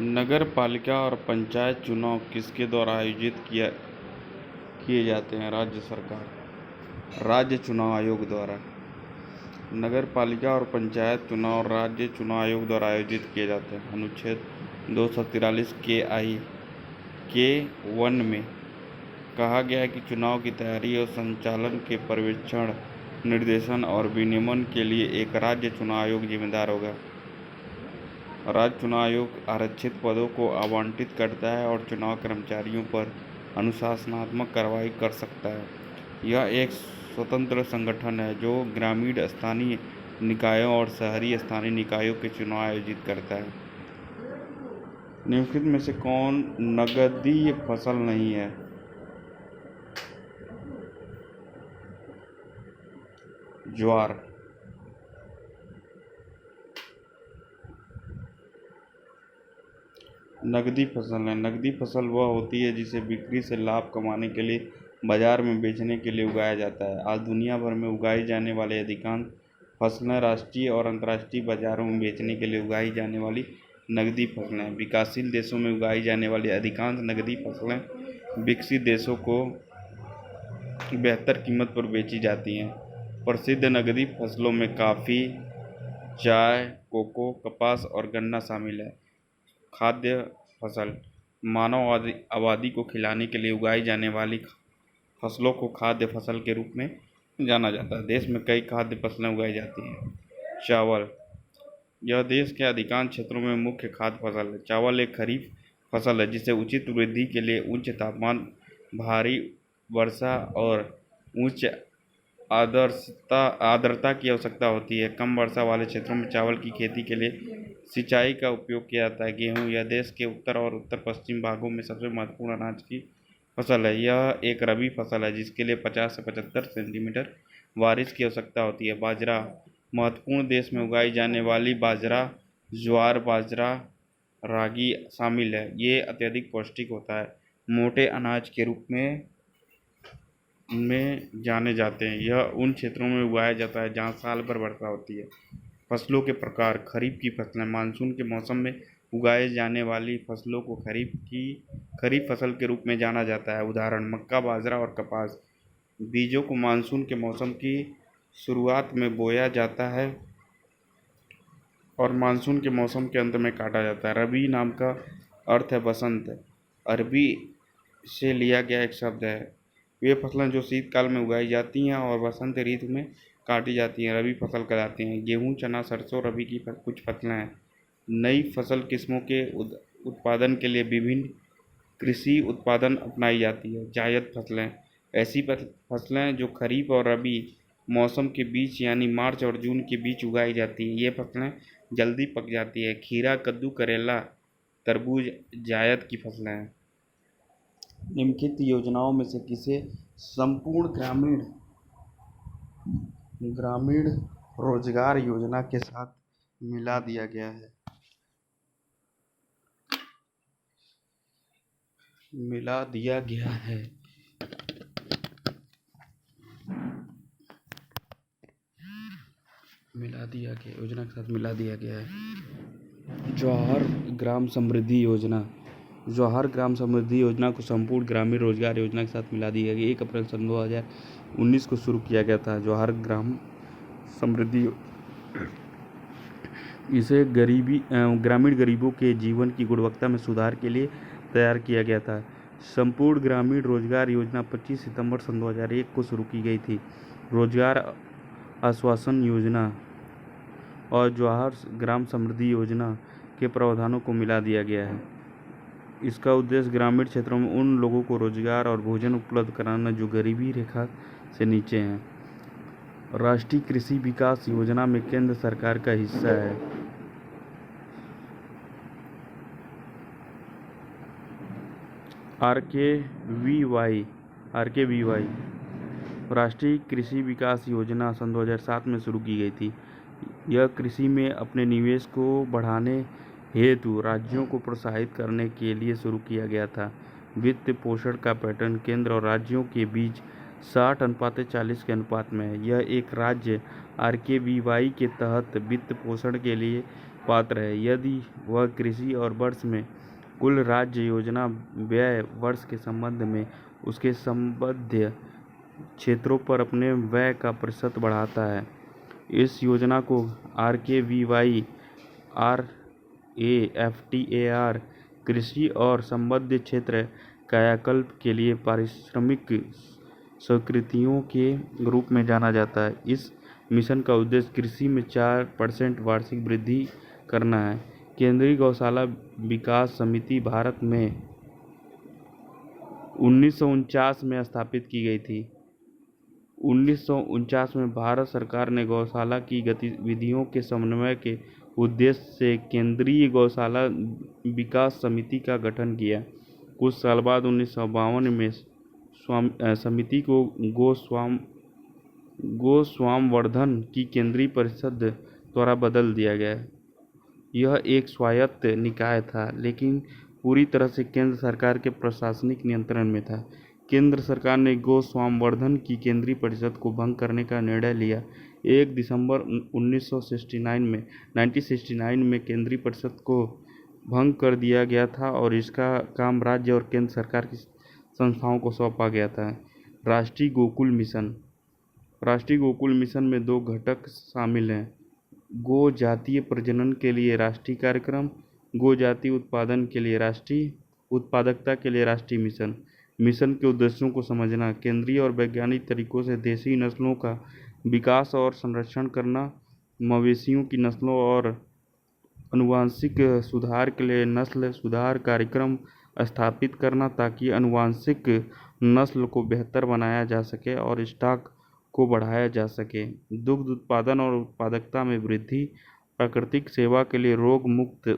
नगर पालिका और पंचायत चुनाव किसके द्वारा आयोजित किए जाते हैं? राज्य सरकार, राज्य चुनाव आयोग द्वारा। नगर पालिका और पंचायत चुनाव राज्य चुनाव आयोग द्वारा आयोजित किए जाते हैं। अनुच्छेद 243 के 1 में कहा गया है कि चुनाव की तैयारी और संचालन के पर्यवेक्षण, निर्देशन और विनियमन के लिए एक राज्य चुनाव आयोग जिम्मेदार होगा। राज्य चुनाव आयोग आरक्षित पदों को आवंटित करता है और चुनाव कर्मचारियों पर अनुशासनात्मक कार्रवाई कर सकता है। यह एक स्वतंत्र संगठन है जो ग्रामीण स्थानीय निकायों और शहरी स्थानीय निकायों के चुनाव आयोजित करता है। निम्नलिखित में से कौन नगदीय फसल नहीं है? ज्वार। नकदी फसल है। नकदी फसल वह होती है जिसे बिक्री से लाभ कमाने के लिए बाजार में बेचने के लिए उगाया जाता है। आज दुनिया भर में उगाई जाने वाली अधिकांश फसलें राष्ट्रीय और अंतर्राष्ट्रीय बाजारों में बेचने के लिए उगाई जाने वाली नकदी फसलें हैं। विकासशील देशों में उगाई जाने वाली अधिकांश नकदी फसलें विकसित देशों को बेहतर कीमत पर बेची जाती हैं। प्रसिद्ध नकदी फसलों में कॉफ़ी, चाय, कोको, कपास और गन्ना शामिल है। खाद्य फसल, मानव आबादी को खिलाने के लिए उगाई जाने वाली फसलों को खाद्य फसल के रूप में जाना जाता है। देश में कई खाद्य फसलें उगाई जाती हैं। चावल, यह देश के अधिकांश क्षेत्रों में मुख्य खाद्य फसल है। चावल एक खरीफ फसल है जिसे उचित वृद्धि के लिए उच्च तापमान, भारी वर्षा और उच्च आर्द्रता की आवश्यकता होती है। कम वर्षा वाले क्षेत्रों में चावल की खेती के लिए सिंचाई का उपयोग किया जाता है। गेहूं, यह देश के उत्तर और उत्तर पश्चिम भागों में सबसे महत्वपूर्ण अनाज की फसल है। यह एक रबी फसल है जिसके लिए 50 से 75 सेंटीमीटर बारिश की आवश्यकता होती है। बाजरा, महत्वपूर्ण देश में उगाई जाने वाली बाजरा, ज्वार बाजरा, रागी शामिल है। ये अत्यधिक पौष्टिक होता है, मोटे अनाज के रूप में जाने जाते हैं। यह उन क्षेत्रों में उगाया जाता है जहाँ साल भर वर्षा होती है। फसलों के प्रकार, खरीफ की फसलें, मानसून के मौसम में उगाए जाने वाली फसलों को खरीफ फसल के रूप में जाना जाता है। उदाहरण मक्का, बाजरा और कपास। बीजों को मानसून के मौसम की शुरुआत में बोया जाता है और मानसून के मौसम के अंत में काटा जाता है। रबी नाम का अर्थ है बसंत, अरबी से लिया गया एक शब्द है। वे फसलें जो शीतकाल में उगाई जाती हैं और वसंत ऋतु में काटी जाती हैं रबी फसल कहलाती हैं। गेहूं, चना, सरसों रबी की कुछ फसलें हैं। नई फसल किस्मों के उत्पादन के लिए विभिन्न कृषि उत्पादन अपनाई जाती है। जायद फसलें, ऐसी फसलें जो खरीफ और रबी मौसम के बीच यानी मार्च और जून के बीच उगाई जाती हैं। ये फसलें जल्दी पक जाती है। खीरा, कद्दू, करेला, तरबूज जायद की फसलें हैं। निम्नलिखित योजनाओं में से किसे संपूर्ण ग्रामीण रोजगार योजना के साथ मिला दिया गया है? योजना के साथ मिला दिया गया है। जवाहर ग्राम समृद्धि योजना। जवाहर ग्राम समृद्धि योजना को संपूर्ण ग्रामीण रोजगार योजना के साथ मिला दिया गया। 1 अप्रैल सन 2019 को शुरू किया गया था जवाहर ग्राम समृद्धि। इसे ग्रामीण गरीबों के जीवन की गुणवत्ता में सुधार के लिए तैयार किया गया था। संपूर्ण ग्रामीण रोजगार योजना 25 सितंबर सन 2001 को शुरू की गई थी। रोजगार आश्वासन योजना और जवाहर ग्राम समृद्धि योजना के प्रावधानों को मिला दिया गया है। इसका उद्देश्य ग्रामीण क्षेत्रों में उन लोगों को रोजगार और भोजन उपलब्ध कराना जो गरीबी रेखा से नीचे हैं। राष्ट्रीय कृषि विकास योजना में केंद्र सरकार का हिस्सा है। आरकेवीवाई राष्ट्रीय कृषि विकास योजना सन 2007 में शुरू की गई थी। यह कृषि में अपने निवेश को बढ़ाने हेतु राज्यों को प्रोत्साहित करने के लिए शुरू किया गया था। वित्त पोषण का पैटर्न केंद्र और राज्यों के बीच 60:40 के अनुपात में है। यह एक राज्य आरकेवीवाई के तहत वित्त पोषण के लिए पात्र है यदि वह कृषि और वर्ष में कुल राज्य योजना व्यय वर्ष के संबंध में उसके संबद्ध क्षेत्रों पर अपने व्यय का प्रतिशत बढ़ाता है। इस योजना को RKVY, RAFTAR कृषि और संबद्ध क्षेत्र कायाकल्प के लिए पारिश्रमिक स्वीकृतियों के रूप में जाना जाता है। इस मिशन का उद्देश्य कृषि में 4% वार्षिक वृद्धि करना है। केंद्रीय गौशाला विकास समिति भारत में 1949 में स्थापित की गई थी। 1949 में भारत सरकार ने गौशाला की गतिविधियों के समन्वय के उद्देश्य से केंद्रीय गौशाला विकास समिति का गठन किया। कुछ साल बाद 1952 में समिति को गोस्वामवर्धन की केंद्रीय परिषद द्वारा बदल दिया गया। यह एक स्वायत्त निकाय था, लेकिन पूरी तरह से केंद्र सरकार के प्रशासनिक नियंत्रण में था। केंद्र सरकार ने गोस्वामवर्धन की केंद्रीय परिषद को भंग करने का निर्णय लिया। 1 दिसंबर 1969 में केंद्रीय परिषद को भंग कर दिया गया था और इसका काम राज्य और केंद्र सरकार की संस्थाओं को सौंपा गया था। राष्ट्रीय गोकुल मिशन। राष्ट्रीय गोकुल मिशन में 2 घटक शामिल हैं: गो जातीय प्रजनन के लिए राष्ट्रीय कार्यक्रम, गो जातीय उत्पादकता के लिए राष्ट्रीय मिशन। मिशन के उद्देश्यों को समझना: केंद्रीय और वैज्ञानिक तरीकों से देसी नस्लों का विकास और संरक्षण करना, मवेशियों की नस्लों और आनुवंशिक सुधार के लिए नस्ल सुधार कार्यक्रम स्थापित करना ताकि आनुवंशिक नस्ल को बेहतर बनाया जा सके और स्टॉक को बढ़ाया जा सके। दुग्ध उत्पादन और उत्पादकता में वृद्धि, प्राकृतिक सेवा के लिए रोग मुक्त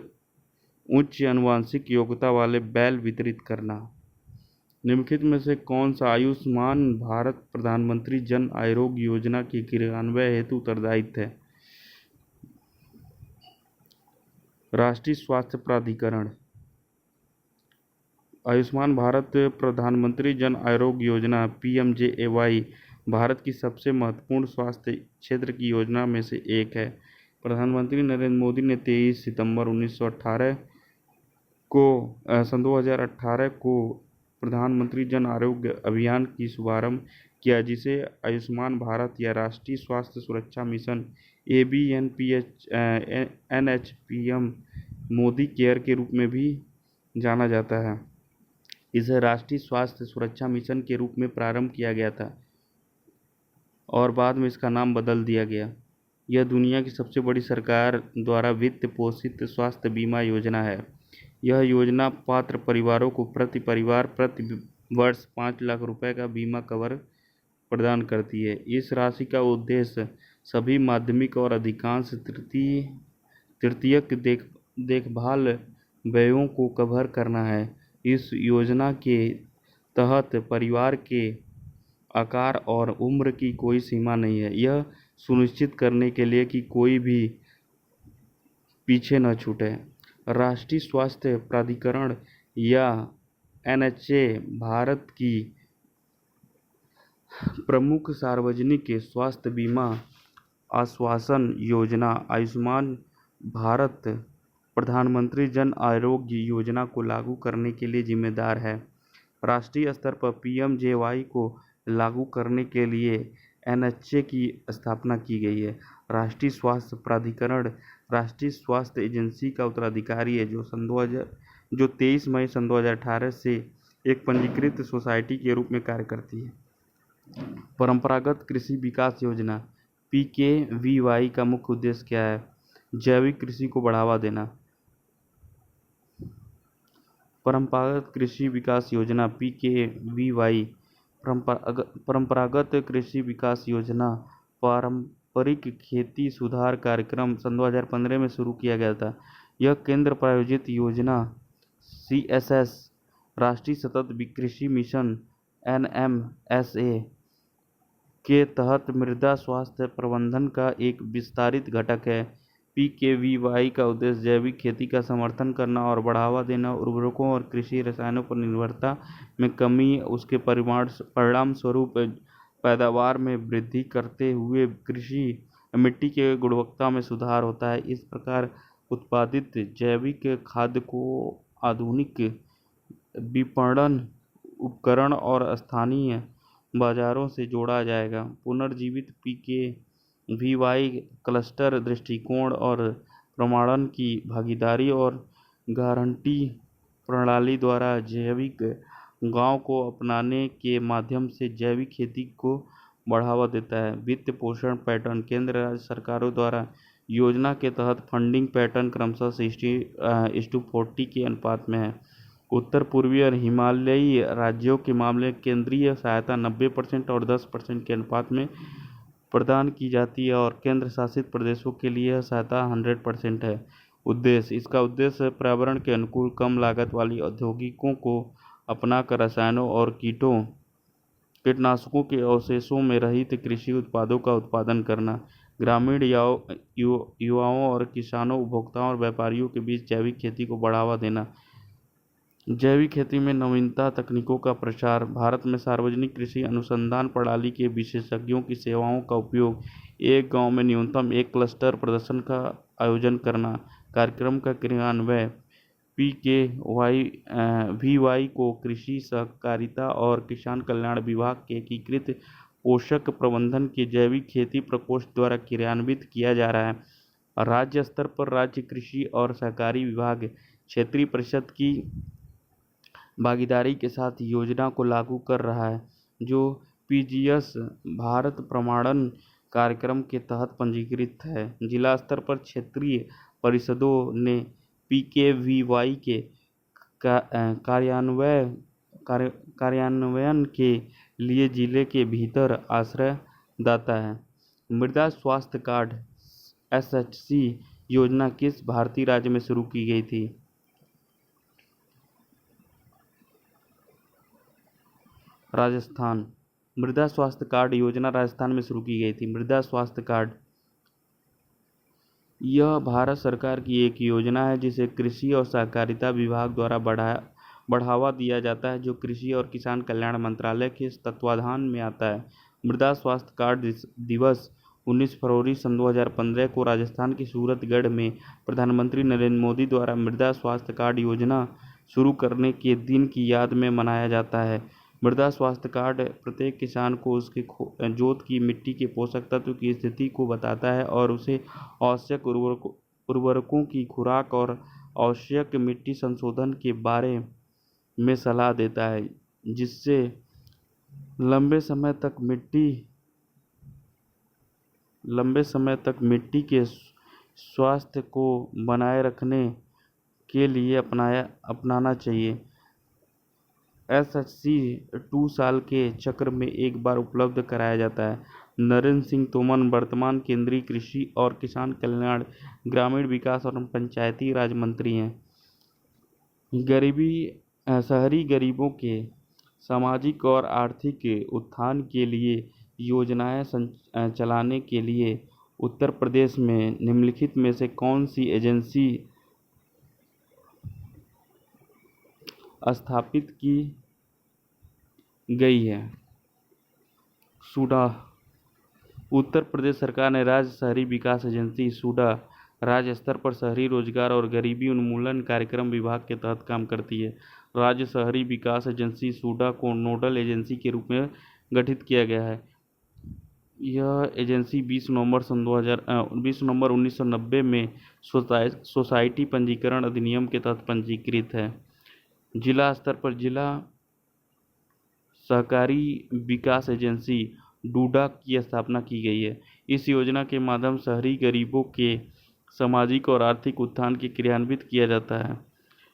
उच्च आनुवंशिक योग्यता वाले बैल वितरित करना। निम्नलिखित में से कौन सा आयुष्मान भारत प्रधानमंत्री जन आरोग्य योजना के क्रियान्वयन हेतु उत्तरदायित्व है? राष्ट्रीय स्वास्थ्य प्राधिकरण। आयुष्मान भारत प्रधानमंत्री जन आरोग्य योजना PMJAY भारत की सबसे महत्वपूर्ण स्वास्थ्य क्षेत्र की योजना में से एक है। प्रधानमंत्री नरेंद्र मोदी ने 23 सितंबर 2018 को प्रधानमंत्री जन आरोग्य अभियान की शुभारंभ किया, जिसे आयुष्मान भारत या राष्ट्रीय स्वास्थ्य सुरक्षा मिशन ABNHPM मोदी केयर के रूप में भी जाना जाता है। इसे राष्ट्रीय स्वास्थ्य सुरक्षा मिशन के रूप में प्रारंभ किया गया था और बाद में इसका नाम बदल दिया गया। यह दुनिया की सबसे बड़ी सरकार द्वारा वित्त पोषित स्वास्थ्य बीमा योजना है। यह योजना पात्र परिवारों को प्रति परिवार प्रति वर्ष 5 लाख रुपए का बीमा कवर प्रदान करती है। इस राशि का उद्देश्य सभी माध्यमिक और अधिकांश तृतीयक देखभाल व्ययों को कवर करना है। इस योजना के तहत परिवार के आकार और उम्र की कोई सीमा नहीं है। यह सुनिश्चित करने के लिए कि कोई भी पीछे न छूटे। राष्ट्रीय स्वास्थ्य प्राधिकरण या NHA भारत की प्रमुख सार्वजनिक स्वास्थ्य बीमा आश्वासन योजना आयुष्मान भारत प्रधानमंत्री जन आरोग्य योजना को लागू करने के लिए जिम्मेदार है। राष्ट्रीय स्तर पर PMJAY को लागू करने के लिए NHA की स्थापना की गई है। राष्ट्रीय स्वास्थ्य प्राधिकरण राष्ट्रीय स्वास्थ्य एजेंसी का उत्तराधिकारी है, जो 23 मई 2018 से एक पंजीकृत सोसाइटी के रूप में कार्य करती है। परंपरागत कृषि विकास योजना PKVY का मुख्य उद्देश्य क्या है? जैविक कृषि को बढ़ावा देना। परंपरागत कृषि विकास योजना PKVY परंपरागत कृषि विकास योजना पारंपरिक खेती सुधार कार्यक्रम 2015 में शुरू किया गया था। यह केंद्र प्रायोजित योजना CSS राष्ट्रीय सतत कृषि मिशन NMSA के तहत मृदा स्वास्थ्य प्रबंधन का एक विस्तारित घटक है। PKVY का उद्देश्य जैविक खेती का समर्थन करना और बढ़ावा देना, उर्वरकों और कृषि रसायनों पर निर्भरता में कमी, उसके परिणाम स्वरूप पैदावार में वृद्धि करते हुए कृषि मिट्टी के गुणवत्ता में सुधार होता है। इस प्रकार उत्पादित जैविक खाद्य को आधुनिक विपणन उपकरण और स्थानीय बाजारों से जोड़ा जाएगा। पुनर्जीवित पीकेवीवाई क्लस्टर दृष्टिकोण और प्रमाणन की भागीदारी और गारंटी प्रणाली द्वारा जैविक गांव को अपनाने के माध्यम से जैविक खेती को बढ़ावा देता है। वित्त पोषण पैटर्न केंद्र राज्य सरकारों द्वारा योजना के तहत फंडिंग पैटर्न क्रमशः 60:40 के अनुपात में है। उत्तर पूर्वी और हिमालयी राज्यों के मामले में केंद्रीय सहायता 90% और 10% के अनुपात में प्रदान की जाती है और केंद्र शासित प्रदेशों के लिए यह सहायता 100% है। उद्देश्य इसका उद्देश्य पर्यावरण के अनुकूल कम लागत वाली औद्योगिकों को अपनाकर रसायनों और कीटनाशकों के अवशेषों में रहित कृषि उत्पादों का उत्पादन करना, ग्रामीण युवाओं और किसानों, उपभोक्ताओं और व्यापारियों के बीच जैविक खेती को बढ़ावा देना। जैविक खेती में नवीनता तकनीकों का प्रचार, भारत में सार्वजनिक कृषि अनुसंधान प्रणाली के विशेषज्ञों की सेवाओं का उपयोग, एक गांव में न्यूनतम एक क्लस्टर प्रदर्शन का आयोजन करना, कार्यक्रम का क्रियान्वयन, पीकेवीवाई को कृषि सहकारिता और किसान कल्याण विभाग के एकीकृत पोषक प्रबंधन के जैविक खेती प्रकोष्ठ द्वारा क्रियान्वित किया जा रहा है। राज्य स्तर पर राज्य कृषि और सहकारी विभाग क्षेत्रीय परिषद की भागीदारी के साथ योजना को लागू कर रहा है, जो पीजीएस भारत प्रमाणन कार्यक्रम के तहत पंजीकृत है। जिला स्तर पर क्षेत्रीय परिषदों ने पीकेवीवाई के कार्यान्वयन के लिए जिले के भीतर आश्रयदाता है। मृदा स्वास्थ्य कार्ड एसएचसी योजना किस भारतीय राज्य में शुरू की गई थी? राजस्थान। मृदा स्वास्थ्य कार्ड योजना राजस्थान में शुरू की गई थी। मृदा स्वास्थ्य कार्ड यह भारत सरकार की एक योजना है जिसे कृषि और सहकारिता विभाग द्वारा बढ़ावा दिया जाता है, जो कृषि और किसान कल्याण मंत्रालय के तत्वाधान में आता है। मृदा स्वास्थ्य कार्ड दिवस 19 फरवरी सन 2015 को राजस्थान के सूरतगढ़ में प्रधानमंत्री नरेंद्र मोदी द्वारा मृदा स्वास्थ्य कार्ड योजना शुरू करने के दिन की याद में मनाया जाता है। मृदा स्वास्थ्य कार्ड प्रत्येक किसान को उसके जोत की मिट्टी के पोषक तत्व की स्थिति को बताता है और उसे आवश्यक उर्वरकों की खुराक और आवश्यक मिट्टी संशोधन के बारे में सलाह देता है, जिससे लंबे समय तक मिट्टी के स्वास्थ्य को बनाए रखने के लिए अपनाना चाहिए। एसएचसी 2 साल के चक्र में एक बार उपलब्ध कराया जाता है। नरेंद्र सिंह तोमर वर्तमान केंद्रीय कृषि और किसान कल्याण, ग्रामीण विकास और पंचायती राज मंत्री हैं। शहरी गरीबों के सामाजिक और आर्थिक उत्थान के लिए योजनाएं चलाने के लिए उत्तर प्रदेश में निम्नलिखित में से कौन सी एजेंसी स्थापित की गई है? सूडा। उत्तर प्रदेश सरकार ने राज्य शहरी विकास एजेंसी सूडा राज्य स्तर पर शहरी रोजगार और गरीबी उन्मूलन कार्यक्रम विभाग के तहत काम करती है। राज्य शहरी विकास एजेंसी सूडा को नोडल एजेंसी के रूप में गठित किया गया है। यह एजेंसी 20 नवंबर 1990 में सोसाइटी पंजीकरण अधिनियम के तहत पंजीकृत है। जिला स्तर पर जिला सहकारी विकास एजेंसी डूडा की स्थापना की गई है। इस योजना के माध्यम शहरी गरीबों के सामाजिक और आर्थिक उत्थान के क्रियान्वित किया जाता है।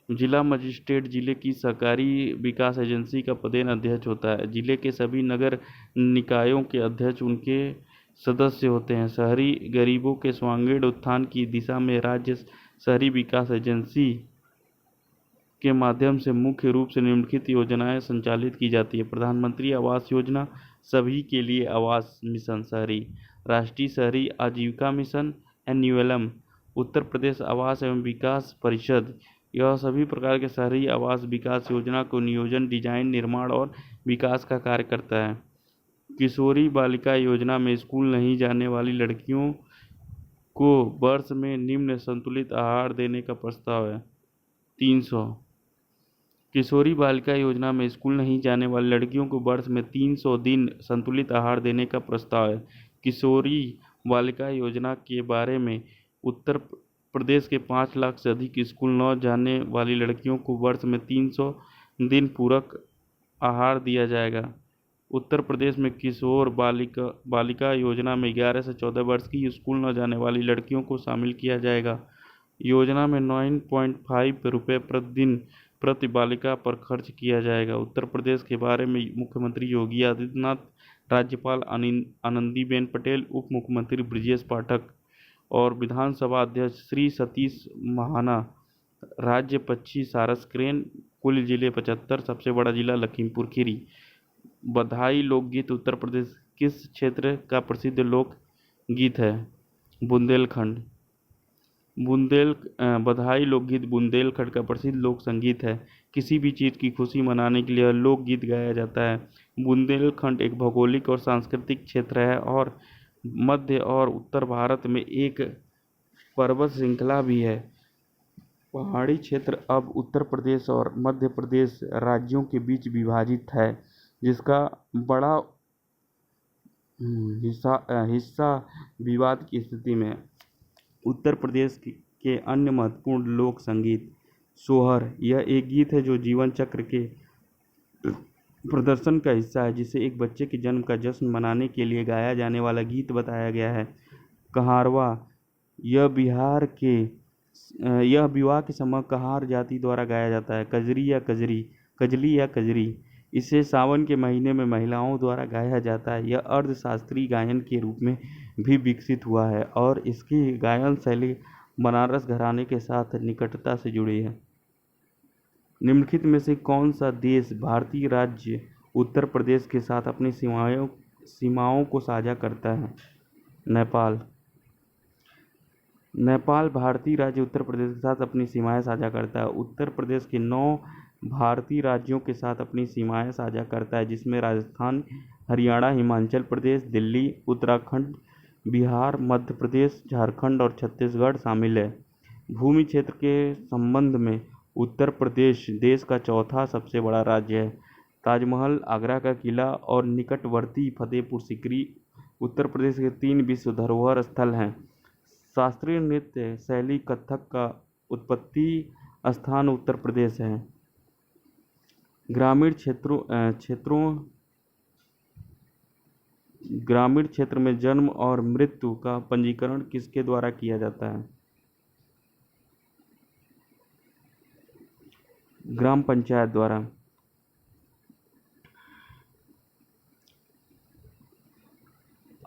जिला मजिस्ट्रेट जिले की सहकारी विकास एजेंसी का पदेन अध्यक्ष होता है। जिले के सभी नगर निकायों के अध्यक्ष उनके सदस्य होते हैं। शहरी गरीबों के सर्वांगीण उत्थान की दिशा में राज्य शहरी विकास एजेंसी के माध्यम से मुख्य रूप से निम्नलिखित योजनाएं संचालित की जाती है। प्रधानमंत्री आवास योजना, सभी के लिए आवास मिशन शहरी, राष्ट्रीय शहरी आजीविका मिशन, एनयूएलएम, उत्तर प्रदेश आवास एवं विकास परिषद। यह सभी प्रकार के शहरी आवास विकास योजना को नियोजन, डिजाइन, निर्माण और विकास का कार्य करता है। किशोरी बालिका योजना में स्कूल नहीं जाने वाली लड़कियों को वर्ष में निम्न संतुलित आहार देने का प्रस्ताव है। 300। किशोरी बालिका योजना में स्कूल नहीं जाने वाली लड़कियों को वर्ष में 300 दिन संतुलित आहार देने का प्रस्ताव है। किशोरी बालिका योजना के बारे में उत्तर प्रदेश के 5 लाख से अधिक स्कूल न जाने वाली लड़कियों को वर्ष में 300 दिन पूरक आहार दिया जाएगा। उत्तर प्रदेश में किशोर बालिका योजना में 11 से 14 वर्ष की स्कूल न जाने वाली लड़कियों को शामिल किया जाएगा। योजना में 9.5 रुपये प्रतिदिन प्रति बालिका पर खर्च किया जाएगा। उत्तर प्रदेश के बारे में मुख्यमंत्री योगी आदित्यनाथ, राज्यपाल आनंदीबेन पटेल, उप मुख्यमंत्री ब्रजेश पाठक और विधानसभा अध्यक्ष श्री सतीश महाना। राज्य पक्षी सारस क्रेन। कुल जिले 75, सबसे बड़ा जिला लखीमपुर खीरी। बधाई लोकगीत उत्तर प्रदेश किस क्षेत्र का प्रसिद्ध लोक गीत है? बुंदेलखंड। बधाई लोकगीत बुंदेलखंड का प्रसिद्ध लोक संगीत है। किसी भी चीज़ की खुशी मनाने के लिए लोकगीत गाया जाता है। बुंदेलखंड एक भौगोलिक और सांस्कृतिक क्षेत्र है और मध्य और उत्तर भारत में एक पर्वत श्रृंखला भी है। पहाड़ी क्षेत्र अब उत्तर प्रदेश और मध्य प्रदेश राज्यों के बीच विभाजित है, जिसका बड़ा हिस्सा विवाद की स्थिति में है। उत्तर प्रदेश के अन्य महत्वपूर्ण लोक संगीत। सोहर, यह एक गीत है जो जीवन चक्र के प्रदर्शन का हिस्सा है, जिसे एक बच्चे के जन्म का जश्न मनाने के लिए गाया जाने वाला गीत बताया गया है। कहारवा, यह विवाह के समय कहार जाति द्वारा गाया जाता है। कजली या कजरी, इसे सावन के महीने में महिलाओं द्वारा गाया जाता है। यह अर्धशास्त्रीय गायन के रूप में भी विकसित हुआ है और इसकी गायन शैली बनारस घराने के साथ निकटता से जुड़ी है। निम्नलिखित में से कौन सा देश भारतीय राज्य उत्तर प्रदेश के साथ अपनी सीमाओं को साझा करता है? नेपाल भारतीय राज्य उत्तर प्रदेश के साथ अपनी सीमाएं साझा करता है। उत्तर प्रदेश के 9 भारतीय राज्यों के साथ अपनी सीमाएं साझा करता है, जिसमें राजस्थान, हरियाणा, हिमाचल प्रदेश, दिल्ली, उत्तराखंड, बिहार, मध्य प्रदेश, झारखंड और छत्तीसगढ़ शामिल है। भूमि क्षेत्र के संबंध में उत्तर प्रदेश देश का चौथा सबसे बड़ा राज्य है। ताजमहल, आगरा का किला और निकटवर्ती फतेहपुर सीकरी उत्तर प्रदेश के 3 विश्व धरोहर स्थल हैं। शास्त्रीय नृत्य शैली कथक का उत्पत्ति स्थान उत्तर प्रदेश है। ग्रामीण क्षेत्र में जन्म और मृत्यु का पंजीकरण किसके द्वारा किया जाता है? ग्राम पंचायत द्वारा।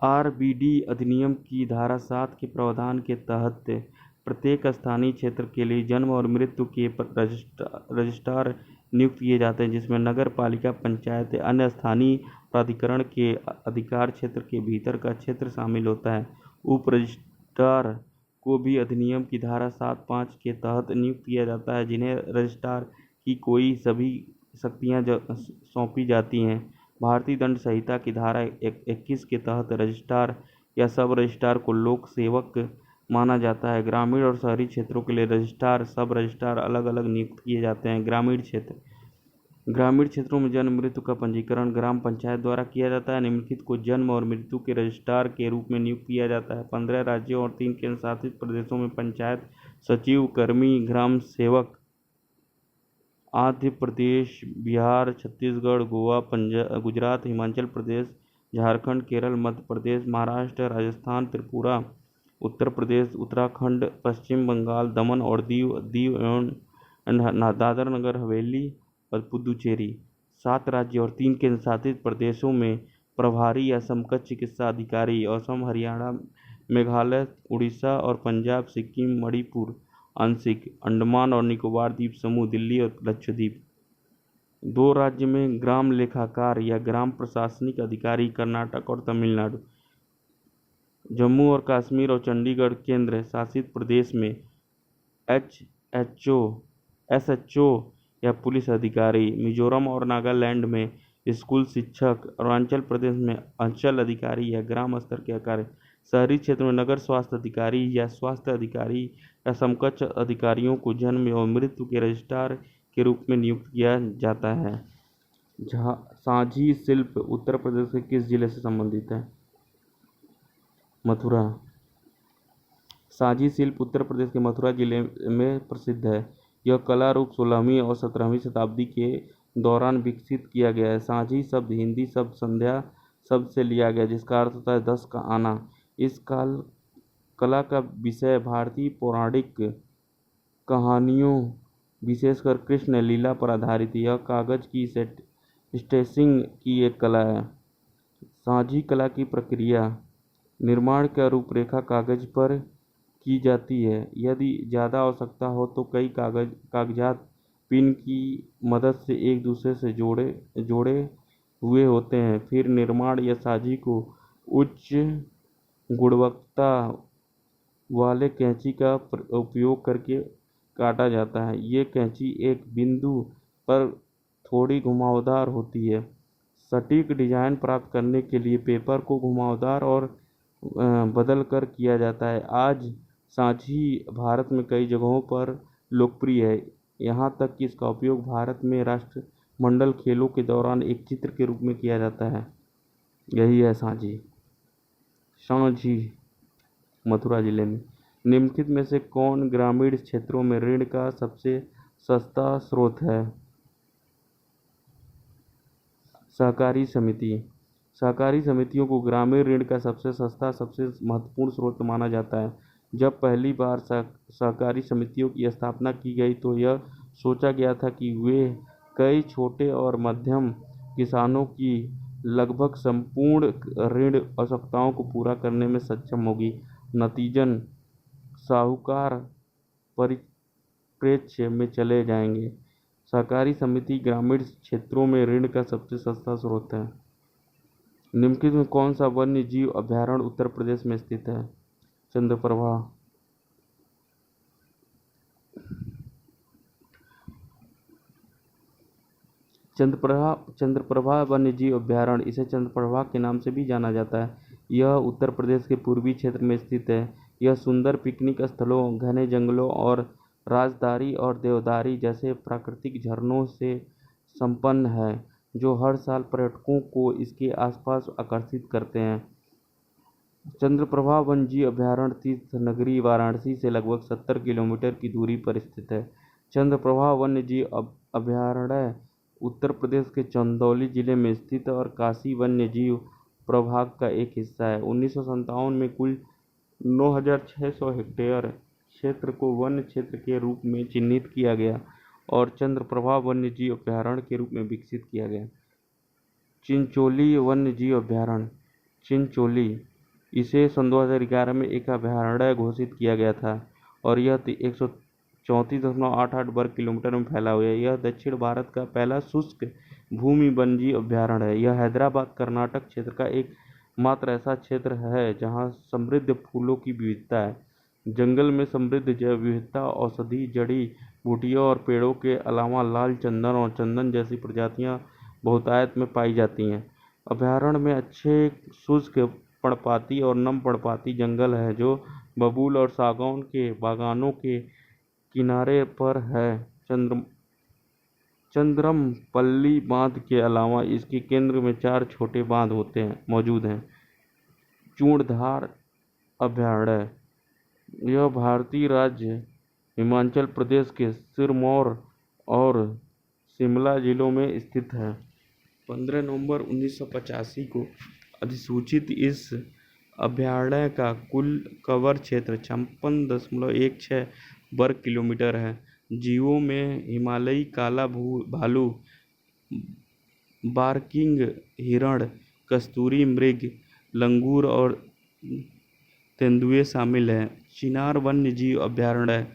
आरबीडी अधिनियम की धारा 7 के प्रावधान के तहत प्रत्येक स्थानीय क्षेत्र के लिए जन्म और मृत्यु के रजिस्ट्रार नियुक्त किए जाते हैं, जिसमें नगर पालिका, पंचायत, अन्य स्थानीय प्राधिकरण के अधिकार क्षेत्र के भीतर का क्षेत्र शामिल होता है। उप रजिस्ट्रार को भी अधिनियम की धारा 7(5) के तहत नियुक्त किया जाता है, जिन्हें रजिस्ट्रार की कोई सभी शक्तियाँ सौंपी जाती हैं। भारतीय दंड संहिता की धारा 21 के तहत रजिस्ट्रार या सब रजिस्ट्रार को लोक सेवक माना जाता है। ग्रामीण और शहरी क्षेत्रों के लिए रजिस्ट्रार, सब रजिस्ट्रार अलग अलग नियुक्त किए जाते हैं। ग्रामीण क्षेत्रों में जन्म मृत्यु का पंजीकरण ग्राम पंचायत द्वारा किया जाता है। निम्नलिखित को जन्म और मृत्यु के रजिस्ट्रार के रूप में नियुक्त किया जाता है। 15 राज्यों और 3 केंद्र शासित प्रदेशों में पंचायत सचिव, कर्मी, ग्राम सेवक आंध्र प्रदेश, बिहार, छत्तीसगढ़, गोवा, गुजरात, हिमाचल प्रदेश, झारखंड, केरल, मध्य प्रदेश, महाराष्ट्र, राजस्थान, त्रिपुरा, उत्तर प्रदेश, उत्तराखंड, पश्चिम बंगाल, दमन और दीव एवं दादर नगर हवेली और पुदुचेरी। 7 राज्य और 3 केंद्र शासित प्रदेशों में प्रभारी या समकक्ष चिकित्सा अधिकारी असम, हरियाणा, मेघालय, उड़ीसा और पंजाब, सिक्किम, मणिपुर आंशिक, अंडमान और निकोबार द्वीप समूह, दिल्ली और लक्षद्वीप। 2 राज्य में ग्राम लेखाकार या ग्राम प्रशासनिक अधिकारी कर्नाटक और तमिलनाडु। जम्मू और कश्मीर और चंडीगढ़ केंद्र शासित प्रदेश में एसएचओ या पुलिस अधिकारी। मिजोरम और नागालैंड में स्कूल शिक्षक। अरुणाचल प्रदेश में अंचल अधिकारी या ग्राम स्तर के शहरी क्षेत्र में नगर स्वास्थ्य अधिकारी या स्वास्थ्य अधिकारी या समकक्ष अधिकारियों को जन्म और मृत्यु के रजिस्ट्रार के रूप में नियुक्त किया जाता है। जहाँ सांझी शिल्प उत्तर प्रदेश के किस जिले से संबंधित है? मथुरा। सांझी शिल्प उत्तर प्रदेश के मथुरा जिले में प्रसिद्ध है। यह कला रूप 16वीं और 17वीं शताब्दी के दौरान विकसित किया गया है। सांझी शब्द हिंदी शब्द संध्या शब्द से लिया गया, जिसका अर्थ होता है 10 का आना। इस कला का विषय भारतीय पौराणिक कहानियों, विशेषकर कृष्ण लीला पर आधारित। यह कागज की स्टेचिंग की एक कला है। सांझी कला की प्रक्रिया: निर्माण का रूपरेखा कागज पर की जाती है। यदि ज़्यादा आवश्यकता हो तो कई कागजात पिन की मदद से एक दूसरे से जोड़े हुए होते हैं। फिर निर्माण या सांझी को उच्च गुणवत्ता वाले कैंची का उपयोग करके काटा जाता है। ये कैंची एक बिंदु पर थोड़ी घुमावदार होती है। सटीक डिजाइन प्राप्त करने के लिए पेपर को घुमावदार और बदल कर किया जाता है। आज सांझी भारत में कई जगहों पर लोकप्रिय है, यहाँ तक कि इसका उपयोग भारत में राष्ट्रमंडल खेलों के दौरान एक चित्र के रूप में किया जाता है। यही है सांझी। सांझी मथुरा जिले में। निम्नलिखित में से कौन ग्रामीण क्षेत्रों में ऋण का सबसे सस्ता स्रोत है? सहकारी समिति। सहकारी समितियों को ग्रामीण ऋण का सबसे सस्ता, सबसे महत्वपूर्ण स्रोत माना जाता है। जब पहली बार सहकारी समितियों की स्थापना की गई तो यह सोचा गया था कि वे कई छोटे और मध्यम किसानों की लगभग संपूर्ण ऋण आवश्यकताओं को पूरा करने में सक्षम होगी। नतीजतन साहूकार परिप्रेक्ष्य में चले जाएंगे। सहकारी समिति ग्रामीण क्षेत्रों में ऋण का सबसे सस्ता स्रोत है। निम्नलिखित में कौन सा वन्य जीव अभयारण्य उत्तर प्रदेश में स्थित है? चंद्रप्रभा। चंद्रप्रभा वन्य जीव अभयारण्य, इसे चंद्रप्रभा के नाम से भी जाना जाता है, यह उत्तर प्रदेश के पूर्वी क्षेत्र में स्थित है। यह सुंदर पिकनिक स्थलों, घने जंगलों और राजदारी और देवदारी जैसे प्राकृतिक झरनों से संपन्न है, जो हर साल पर्यटकों को इसके आसपास आकर्षित करते हैं। चंद्रप्रभा वन्यजीव अभयारण्य तीर्थ नगरी वाराणसी से लगभग 70 किलोमीटर की दूरी पर स्थित है। चंद्रप्रभा वन्यजीव अभयारण्य उत्तर प्रदेश के चंदौली जिले में स्थित और काशी वन्यजीव प्रभाग का एक हिस्सा है। 1957 में कुल 9,600 हेक्टेयर क्षेत्र को वन्य क्षेत्र के रूप में चिन्हित किया गया और चंद्रप्रभा वन्यजीव अभयारण्य के रूप में विकसित किया गया। चिंचोली वन्यजीव अभयारण्य। चिंचोली, इसे सन 2011 में एक अभयारण्य घोषित किया गया था और यह 134.88 वर्ग किलोमीटर में फैला हुआ है। यह दक्षिण भारत का पहला शुष्क भूमि वन्यजीव अभयारण्य है। यह हैदराबाद कर्नाटक क्षेत्र का एकमात्र ऐसा क्षेत्र है जहां समृद्ध फूलों की विविधता है। जंगल में समृद्ध जैव विविधता, औषधि, जड़ी बूटियों और पेड़ों के अलावा लाल चंदन और चंदन जैसी प्रजातियां बहुतायत में पाई जाती हैं। अभयारण्य में अच्छे शुष्क पर्णपाती और नम पर्णपाती जंगल है जो बबूल और सागौन के बागानों के किनारे पर है। चंद्रमपल्ली बांध के अलावा इसके केंद्र में 4 छोटे बांध मौजूद हैं। चूड़धार अभयारण्य, यह भारतीय राज्य हिमाचल प्रदेश के सिरमौर और शिमला जिलों में स्थित है। 15 नवंबर 1985 को अधिसूचित इस अभयारण्य का कुल कवर क्षेत्र 56.16 वर्ग किलोमीटर है। जीवों में हिमालयी काला भालू, बार्किंग हिरण, कस्तूरी मृग, लंगूर और तेंदुए शामिल हैं। चिनार वन्य जीव अभयारण्य,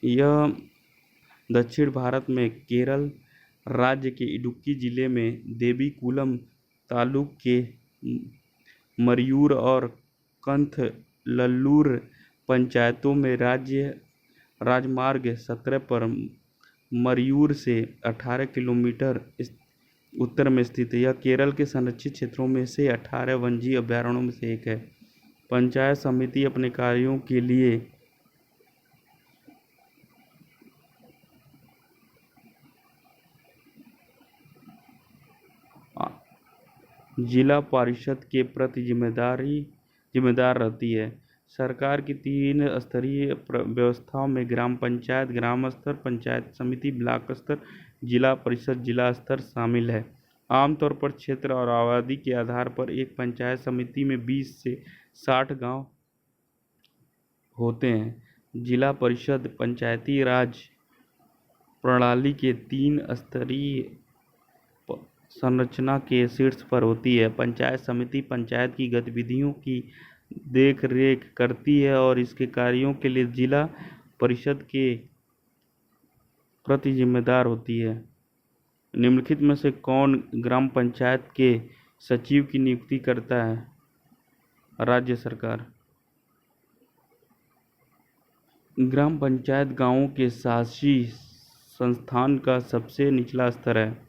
यह दक्षिण भारत में केरल राज्य के इडुक्की जिले में देवीकुलम तालुक के मरयूर और कंथलल्लूर पंचायतों में राजमार्ग 17 पर मरयूर से 18 किलोमीटर उत्तर में स्थित है। यह केरल के संरक्षित क्षेत्रों में से 18 वन्यजीव अभयारण्यों में से एक है। पंचायत समिति अपने कार्यों के लिए जिला परिषद के प्रति जिम्मेदार रहती है। सरकार की 3 स्तरीय व्यवस्थाओं में ग्राम पंचायत, ग्राम स्तर, पंचायत समिति, ब्लॉक स्तर, जिला परिषद, जिला स्तर शामिल है। आमतौर पर क्षेत्र और आबादी के आधार पर एक पंचायत समिति में 20 से 60 गांव होते हैं। जिला परिषद पंचायती राज प्रणाली के 3 स्तरीय संरचना के शीर्ष पर होती है। पंचायत समिति पंचायत की गतिविधियों की देख रेख करती है और इसके कार्यों के लिए जिला परिषद के प्रति जिम्मेदार होती है। निम्नलिखित में से कौन ग्राम पंचायत के सचिव की नियुक्ति करता है? राज्य सरकार। ग्राम पंचायत गांवों के शासी संस्थान का सबसे निचला स्तर है।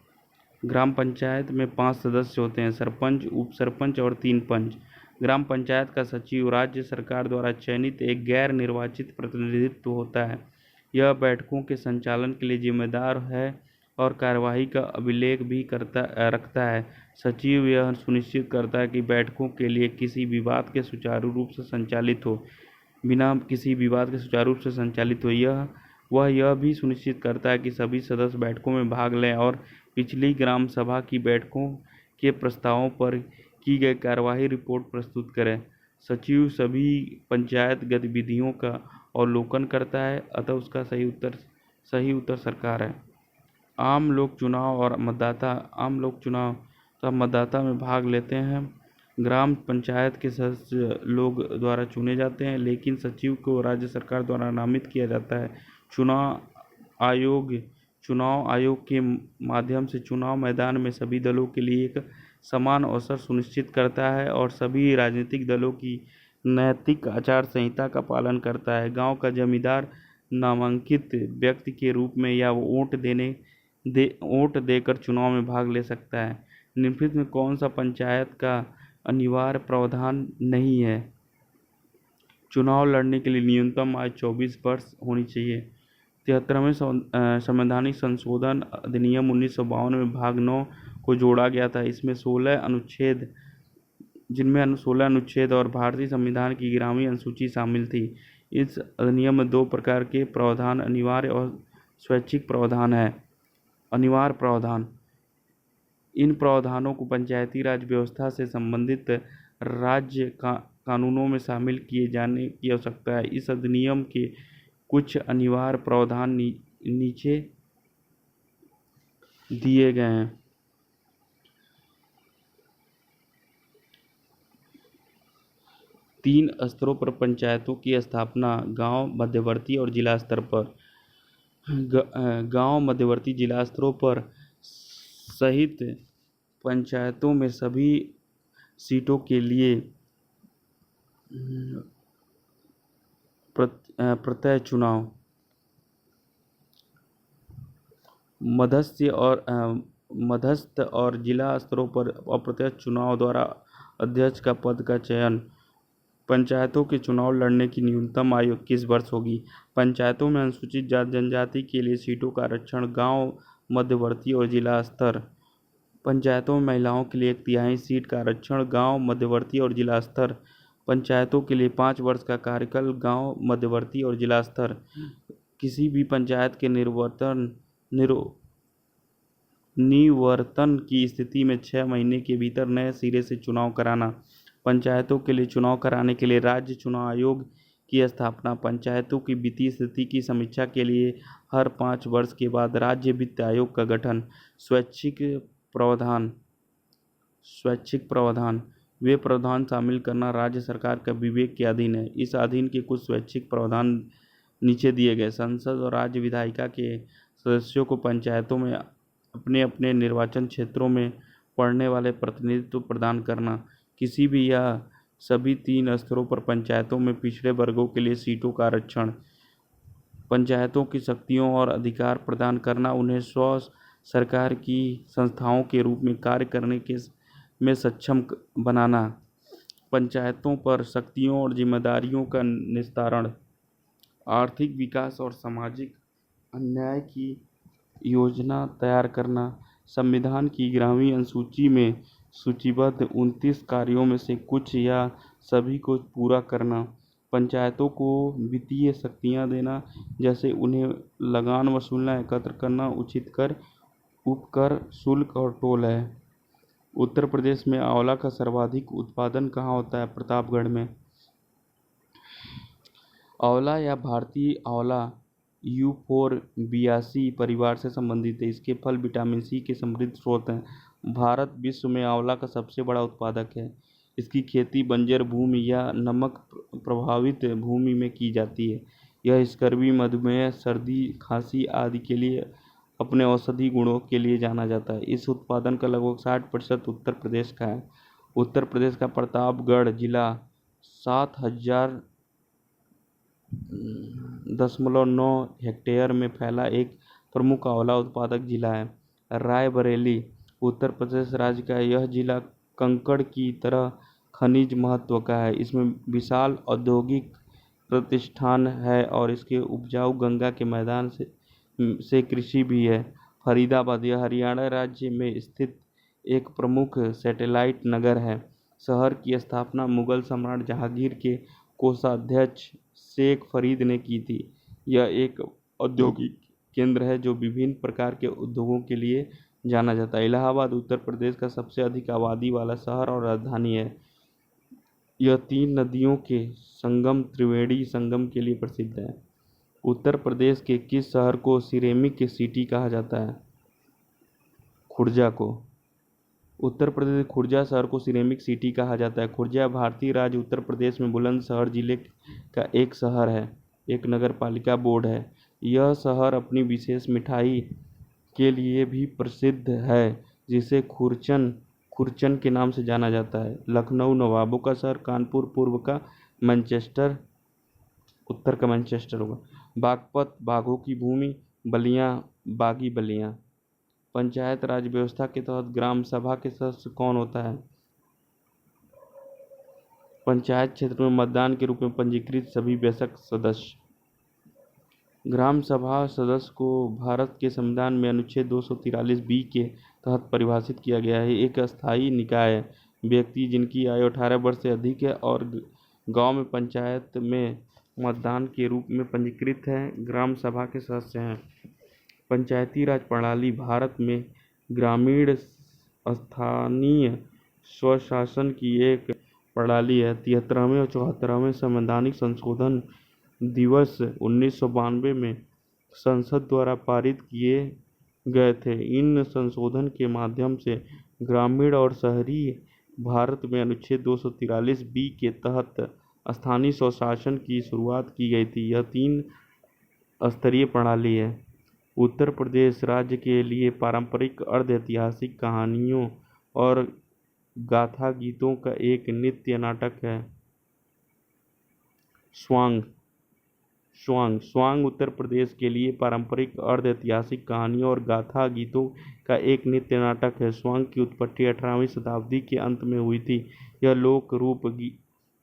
ग्राम पंचायत में 5 सदस्य होते हैं: सरपंच, उप सरपंच और 3 पंच। ग्राम पंचायत का सचिव राज्य सरकार द्वारा चयनित एक गैर निर्वाचित प्रतिनिधित्व होता है। यह बैठकों के संचालन के लिए जिम्मेदार है और कार्यवाही का अभिलेख भी रखता है। सचिव यह सुनिश्चित करता है कि बैठकों के लिए किसी विवाद के सुचारू रूप से संचालित हो वह यह भी सुनिश्चित करता है कि सभी सदस्य बैठकों में भाग लें और पिछली ग्राम सभा की बैठकों के प्रस्तावों पर की गई कार्यवाही रिपोर्ट प्रस्तुत करें। सचिव सभी पंचायत गतिविधियों का अवलोकन करता है, अतः उसका सही उत्तर सरकार है। आम लोग चुनाव मतदाता में भाग लेते हैं। ग्राम पंचायत के सदस्य लोग द्वारा चुने जाते हैं, लेकिन सचिव को राज्य सरकार द्वारा नामित किया जाता है। चुनाव आयोग के माध्यम से चुनाव मैदान में सभी दलों के लिए एक समान अवसर सुनिश्चित करता है और सभी राजनीतिक दलों की नैतिक आचार संहिता का पालन करता है। गांव का जमींदार नामांकित व्यक्ति के रूप में या वोट देकर चुनाव में भाग ले सकता है। निम्नलिखित में कौन सा पंचायत का अनिवार्य प्रावधान नहीं है? चुनाव लड़ने के लिए न्यूनतम आयु 24 वर्ष होनी चाहिए। 73वें संवैधानिक संशोधन अधिनियम 1952 में भाग 9 को जोड़ा गया था। इसमें 16 अनुच्छेद और भारतीय संविधान की 11वीं अनुसूची शामिल थी। इस अधिनियम में 2 प्रकार के प्रावधान अनिवार्य और स्वैच्छिक प्रावधान है। अनिवार्य प्रावधान: इन प्रावधानों को पंचायती राज व्यवस्था से संबंधित राज्य कानूनों में शामिल किए जाने की आवश्यकता है। इस अधिनियम के कुछ अनिवार्य प्रावधान नीचे दिए गए हैं। 3 स्तरों पर पंचायतों की स्थापना: गांव, मध्यवर्ती और जिला स्तर पर। गांव, मध्यवर्ती, जिला स्तरों पर सहित पंचायतों में सभी सीटों के लिए प्रत्यक्ष चुनाव। मध्यस्थ और जिला स्तरों पर अप्रत्यक्ष चुनाव द्वारा अध्यक्ष का पद का चयन। पंचायतों के चुनाव लड़ने की न्यूनतम आयु 21 वर्ष होगी। पंचायतों में अनुसूचित जाति जनजाति के लिए सीटों का आरक्षण। गांव, मध्यवर्ती और जिला स्तर। पंचायतों में महिलाओं के लिए 1/3 सीट का आरक्षण। गांव, मध्यवर्ती और जिला स्तर। पंचायतों के लिए 5 वर्ष का कार्यकाल। गांव, मध्यवर्ती और जिला स्तर। किसी भी पंचायत के निवर्तन की स्थिति में 6 महीने के भीतर नए सिरे से चुनाव कराना। पंचायतों के लिए चुनाव कराने के लिए राज्य चुनाव आयोग की स्थापना। पंचायतों की वित्तीय स्थिति की समीक्षा के लिए हर 5 वर्ष के बाद राज्य वित्त आयोग का गठन। स्वैच्छिक प्रावधान: वे प्रावधान शामिल करना राज्य सरकार का विवेक के अधीन है। इस अधीन के कुछ स्वैच्छिक प्रावधान नीचे दिए गए। संसद और राज्य विधायिका के सदस्यों को पंचायतों में अपने अपने निर्वाचन क्षेत्रों में पड़ने वाले प्रतिनिधित्व प्रदान करना। किसी भी या सभी 3 स्तरों पर पंचायतों में पिछड़े वर्गों के लिए सीटों का आरक्षण। पंचायतों की शक्तियों और अधिकार प्रदान करना। उन्हें स्व सरकार की संस्थाओं के रूप में कार्य करने में सक्षम बनाना। पंचायतों पर शक्तियों और जिम्मेदारियों का निस्तारण, आर्थिक विकास और सामाजिक अन्याय की योजना तैयार करना, संविधान की 11वीं अनुसूची में सूचीबद्ध 29 कार्यों में से कुछ या सभी को पूरा करना, पंचायतों को वित्तीय शक्तियाँ देना, जैसे उन्हें लगान वसूलना, एकत्र करना, उचित कर, उपकर, शुल्क और टोल है। उत्तर प्रदेश में आंवला का सर्वाधिक उत्पादन कहाँ होता है? प्रतापगढ़ में। आंवला या भारतीय आंवला यूफोरबियासी परिवार से संबंधित है। इसके फल विटामिन सी के समृद्ध स्रोत हैं। भारत विश्व में आंवला का सबसे बड़ा उत्पादक है। इसकी खेती बंजर भूमि या नमक प्रभावित भूमि में की जाती है। यह स्कर्वी, मधुमेह, सर्दी, खांसी आदि के लिए अपने औषधि गुणों के लिए जाना जाता है। इस उत्पादन का लगभग 60% उत्तर प्रदेश का है। उत्तर प्रदेश का प्रतापगढ़ जिला 7,000.9 हेक्टेयर में फैला एक प्रमुख आंवला उत्पादक जिला है। रायबरेली उत्तर प्रदेश राज्य का यह जिला कंकड़ की तरह खनिज महत्व का है। इसमें विशाल औद्योगिक प्रतिष्ठान है और इसके उपजाऊ गंगा के मैदान से कृषि भी है। फरीदाबाद यह हरियाणा राज्य में स्थित एक प्रमुख सैटेलाइट नगर है। शहर की स्थापना मुगल सम्राट जहांगीर के कोषाध्यक्ष शेख फरीद ने की थी। यह एक औद्योगिक केंद्र है जो विभिन्न प्रकार के उद्योगों के लिए जाना जाता है। इलाहाबाद उत्तर प्रदेश का सबसे अधिक आबादी वाला शहर और राजधानी है। यह 3 नदियों के संगम त्रिवेणी संगम के लिए प्रसिद्ध है। उत्तर प्रदेश के किस शहर को सिरेमिक सिटी कहा जाता है? खुर्जा को। उत्तर प्रदेश के खुर्जा शहर को सिरेमिक सिटी कहा जाता है। खुर्जा भारतीय राज्य उत्तर प्रदेश में बुलंदशहर जिले का एक शहर है। एक नगर पालिका बोर्ड है। यह शहर अपनी विशेष मिठाई के लिए भी प्रसिद्ध है, जिसे खुरचन के नाम से जाना जाता है। लखनऊ नवाबों का शहर। कानपुर पूर्व का मैनचेस्टर, उत्तर का मैनचेस्टर होगा। बागपत बाघों की भूमि। बलियां बागी बलियां। पंचायत राज व्यवस्था के तहत ग्राम सभा के सदस्य कौन होता है? पंचायत क्षेत्र में मतदान के रूप में पंजीकृत सभी वयस्क सदस्य। ग्राम सभा सदस्य को भारत के संविधान में अनुच्छेद 243 बी के तहत परिभाषित किया गया है। एक अस्थायी निकाय है। व्यक्ति जिनकी आयु 18 वर्ष से अधिक है और गांव में पंचायत में मतदान के रूप में पंजीकृत है, ग्राम सभा के सदस्य हैं। पंचायती राज प्रणाली भारत में ग्रामीण स्थानीय स्वशासन की एक प्रणाली है। 73वें और 74वें संवैधानिक संशोधन दिवस 1992 में संसद द्वारा पारित किए गए थे। इन संशोधन के माध्यम से ग्रामीण और शहरी भारत में अनुच्छेद 243 बी के तहत स्थानीय स्वशासन की शुरुआत की गई थी। यह 3 स्तरीय प्रणाली है। उत्तर प्रदेश राज्य के लिए पारंपरिक अर्ध ऐतिहासिक कहानियों और गाथा गीतों का एक नृत्य नाटक है। स्वांग उत्तर प्रदेश के लिए पारंपरिक अर्ध ऐतिहासिक कहानियों और गाथा गीतों का एक नृत्य नाटक है। स्वांग की उत्पत्ति 18वीं शताब्दी के अंत में हुई थी। यह लोक रूप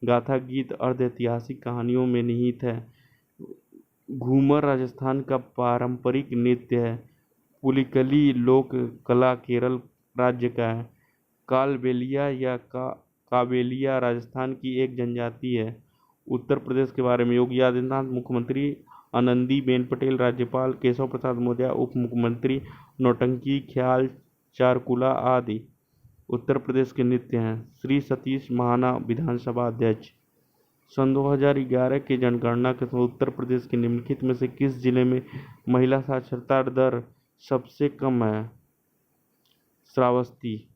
गाथा गीत अर्ध ऐतिहासिक कहानियों में निहित है। घूमर राजस्थान का पारंपरिक नृत्य है। पुलिकली लोक कला केरल राज्य का है। कालबेलिया या काबेलिया राजस्थान की एक जनजाति है। उत्तर प्रदेश के बारे में योगी आदित्यनाथ मुख्यमंत्री, आनंदीबेन पटेल राज्यपाल, केशव प्रसाद मौर्य उप मुख्यमंत्री, नौटंकी, ख्याल, चारकुला आदि उत्तर प्रदेश के नृत्य हैं। श्री सतीश महाना विधानसभा अध्यक्ष। सन 2011 की जनगणना के समय उत्तर प्रदेश के निम्नलिखित में से किस जिले में महिला साक्षरता दर सबसे कम है? श्रावस्ती।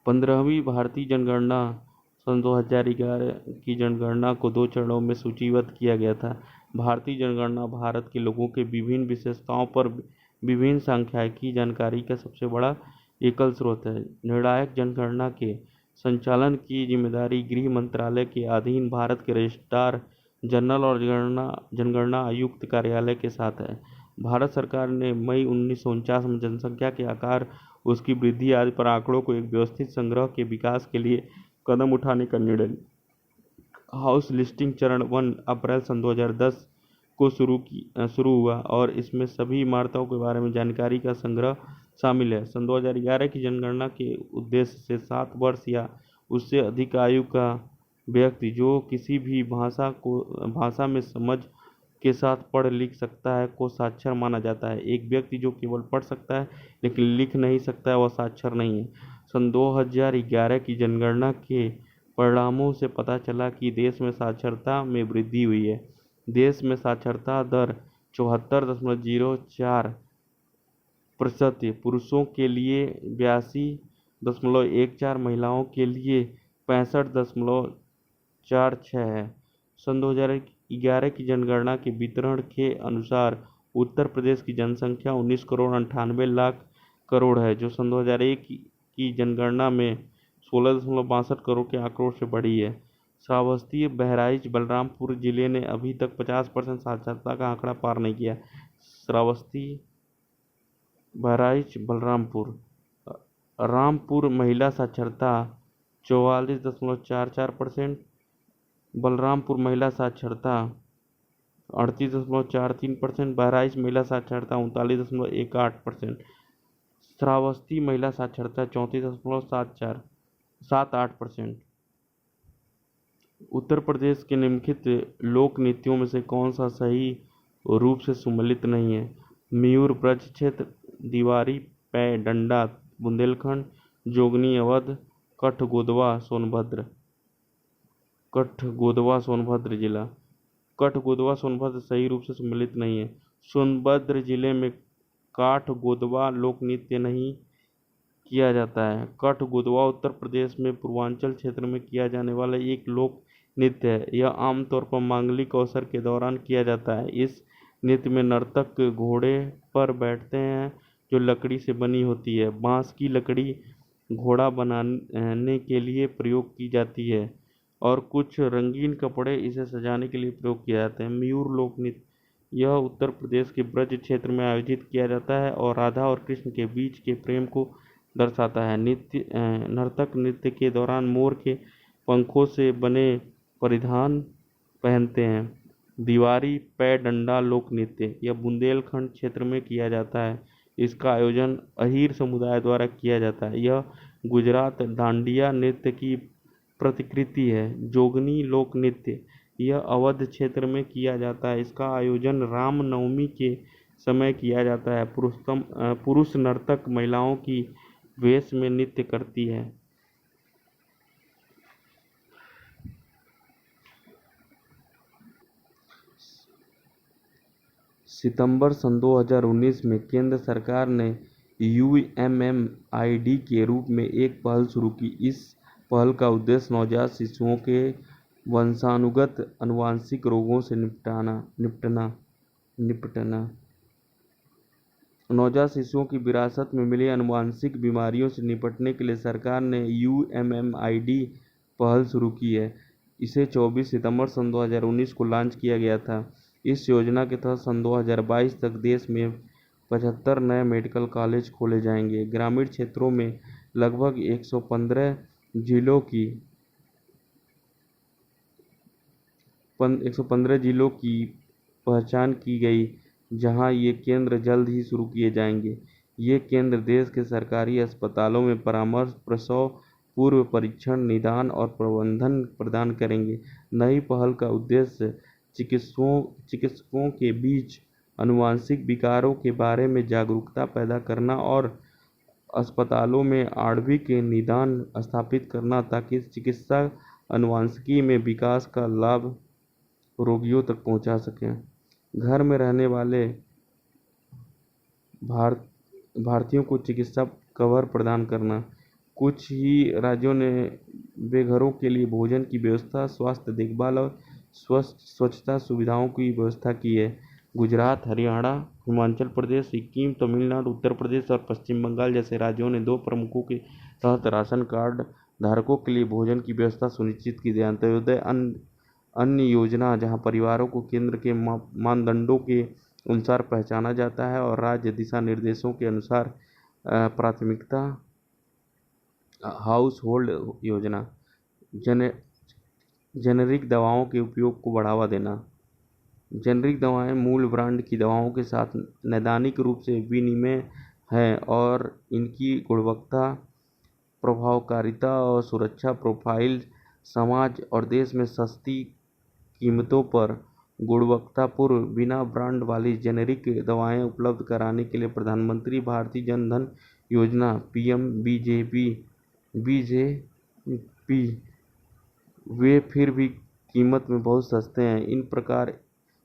15वीं भारतीय जनगणना सन 2011 की जनगणना को 2 चरणों में सूचीबद्ध किया गया था। भारतीय जनगणना भारत के लोगों के विभिन्न विशेषताओं पर विभिन्न सांख्यिकीय जानकारी का सबसे बड़ा एकल स्रोत है। निर्णायक जनगणना के संचालन की जिम्मेदारी गृह मंत्रालय के अधीन भारत के रजिस्ट्रार जनरल और जनगणना आयुक्त कार्यालय के साथ है। भारत सरकार ने मई 1949 में जनसंख्या के आकार, उसकी वृद्धि आदि पर आंकड़ों को एक व्यवस्थित संग्रह के विकास के लिए कदम उठाने का निर्णय लिया। हाउस लिस्टिंग चरण 1 अप्रैल सन 2010 को शुरू हुआ और इसमें सभी इमारतों के बारे में जानकारी का संग्रह शामिल है। सन 2011 की जनगणना के उद्देश्य से 7 वर्ष या उससे अधिक आयु का व्यक्ति जो किसी भी भाषा में समझ के साथ पढ़ लिख सकता है को साक्षर माना जाता है। एक व्यक्ति जो केवल पढ़ सकता है लेकिन लिख नहीं सकता है वह साक्षर नहीं है। सन 2011 की जनगणना के परिणामों से पता चला कि देश में साक्षरता में वृद्धि हुई है। देश में साक्षरता दर 74.04% पुरुषों के लिए, 82.14, महिलाओं के लिए 65.46 है। सन 2011 की जनगणना के वितरण के अनुसार उत्तर प्रदेश की जनसंख्या 19 करोड़ 98 लाख करोड़ है, जो सन 2001 की जनगणना में 16.62 करोड़ के आंकड़ों से बढ़ी है। श्रावस्ती, बहराइच, बलरामपुर जिले ने अभी तक 50% साक्षरता का आंकड़ा पार नहीं किया। श्रावस्ती, बहराइच, बलरामपुर। रामपुर महिला साक्षरता 44.44%, बलरामपुर महिला साक्षरता 38.43%, बहराइच महिला साक्षरता 39.18%, श्रावस्ती महिला साक्षरता 34.78%। उत्तर प्रदेश के निम्नलिखित लोक नृत्यों में से कौन सा सही रूप से सम्मिलित नहीं है? मयूर ब्रज क्षेत्र, दीवारी, पै डंडा बुंदेलखंड, जोगनी अवध, कठगोदवा सोनभद्र जिला। कठगोदवा सोनभद्र सही रूप से सम्मिलित नहीं है। सोनभद्र जिले में काठगोदवा लोक नृत्य नहीं किया जाता है। कठगोदवा उत्तर प्रदेश में पूर्वांचल क्षेत्र में किया जाने वाला एक लोक नृत्य है। यह आमतौर पर मांगलिक अवसर के दौरान किया जाता है। इस नृत्य में नर्तक घोड़े पर बैठते हैं जो लकड़ी से बनी होती है। बांस की लकड़ी घोड़ा बनाने के लिए प्रयोग की जाती है और कुछ रंगीन कपड़े इसे सजाने के लिए प्रयोग किए जाते हैं। मयूर लोक नृत्य यह उत्तर प्रदेश के ब्रज क्षेत्र में आयोजित किया जाता है और राधा और कृष्ण के बीच के प्रेम को दर्शाता है। नर्तक नृत्य के दौरान मोर के पंखों से बने परिधान पहनते हैं। दीवारी पै डंडा लोक नृत्य यह बुंदेलखंड क्षेत्र में किया जाता है। इसका आयोजन अहीर समुदाय द्वारा किया जाता है। यह गुजरात डांडिया नृत्य की प्रतिकृति है। जोगनी लोक नृत्य यह अवध क्षेत्र में किया जाता है। इसका आयोजन रामनवमी के समय किया जाता है। पुरुष नर्तक महिलाओं की वेश में नृत्य करती है। सितंबर सन 2019 में केंद्र सरकार ने UMMID के रूप में एक पहल शुरू की। इस पहल का उद्देश्य नवजात शिशुओं के वंशानुगत आनुवंशिक रोगों से निपटना। नवजात शिशुओं की विरासत में मिली आनुवंशिक बीमारियों से निपटने के लिए सरकार ने UMMID पहल शुरू की है। इसे 24 सितंबर सन 2019 को लॉन्च किया गया था। इस योजना के तहत सन 2022 तक देश में 75 नए मेडिकल कॉलेज खोले जाएंगे। ग्रामीण क्षेत्रों में लगभग 115 जिलों की पहचान की गई जहां ये केंद्र जल्द ही शुरू किए जाएंगे। ये केंद्र देश के सरकारी अस्पतालों में परामर्श, प्रसव पूर्व परीक्षण, निदान और प्रबंधन प्रदान करेंगे। नई पहल का उद्देश्य चिकित्सकों के बीच आनुवंशिक विकारों के बारे में जागरूकता पैदा करना और अस्पतालों में आणविक निदान स्थापित करना ताकि चिकित्सा आनुवंशिकी में विकास का लाभ रोगियों तक पहुंचा सकें। घर में रहने वाले भारतीयों को चिकित्सा कवर प्रदान करना। कुछ ही राज्यों ने बेघरों के लिए भोजन की व्यवस्था, स्वास्थ्य देखभाल और स्वच्छता सुविधाओं की व्यवस्था की है। गुजरात, हरियाणा, हिमाचल प्रदेश, सिक्किम, तमिलनाडु, उत्तर प्रदेश और पश्चिम बंगाल जैसे राज्यों ने 2 प्रमुखों के तहत राशन कार्ड धारकों के लिए भोजन की व्यवस्था सुनिश्चित की है। अंत्योदय अन्य योजना, जहां परिवारों को केंद्र के मानदंडों के अनुसार पहचाना जाता है और राज्य दिशा निर्देशों के अनुसार प्राथमिकता हाउस होल्ड योजना जेने जेनेरिक दवाओं के उपयोग को बढ़ावा देना। जेनेरिक दवाएं मूल ब्रांड की दवाओं के साथ नैदानिक रूप से विनिमेय हैं और इनकी गुणवत्ता, प्रभावकारिता और सुरक्षा प्रोफाइल समाज और देश में सस्ती कीमतों पर गुणवत्तापूर्ण बिना ब्रांड वाली जेनेरिक दवाएं उपलब्ध कराने के लिए प्रधानमंत्री भारतीय जन धन योजना बीजेपी वे फिर भी कीमत में बहुत सस्ते हैं।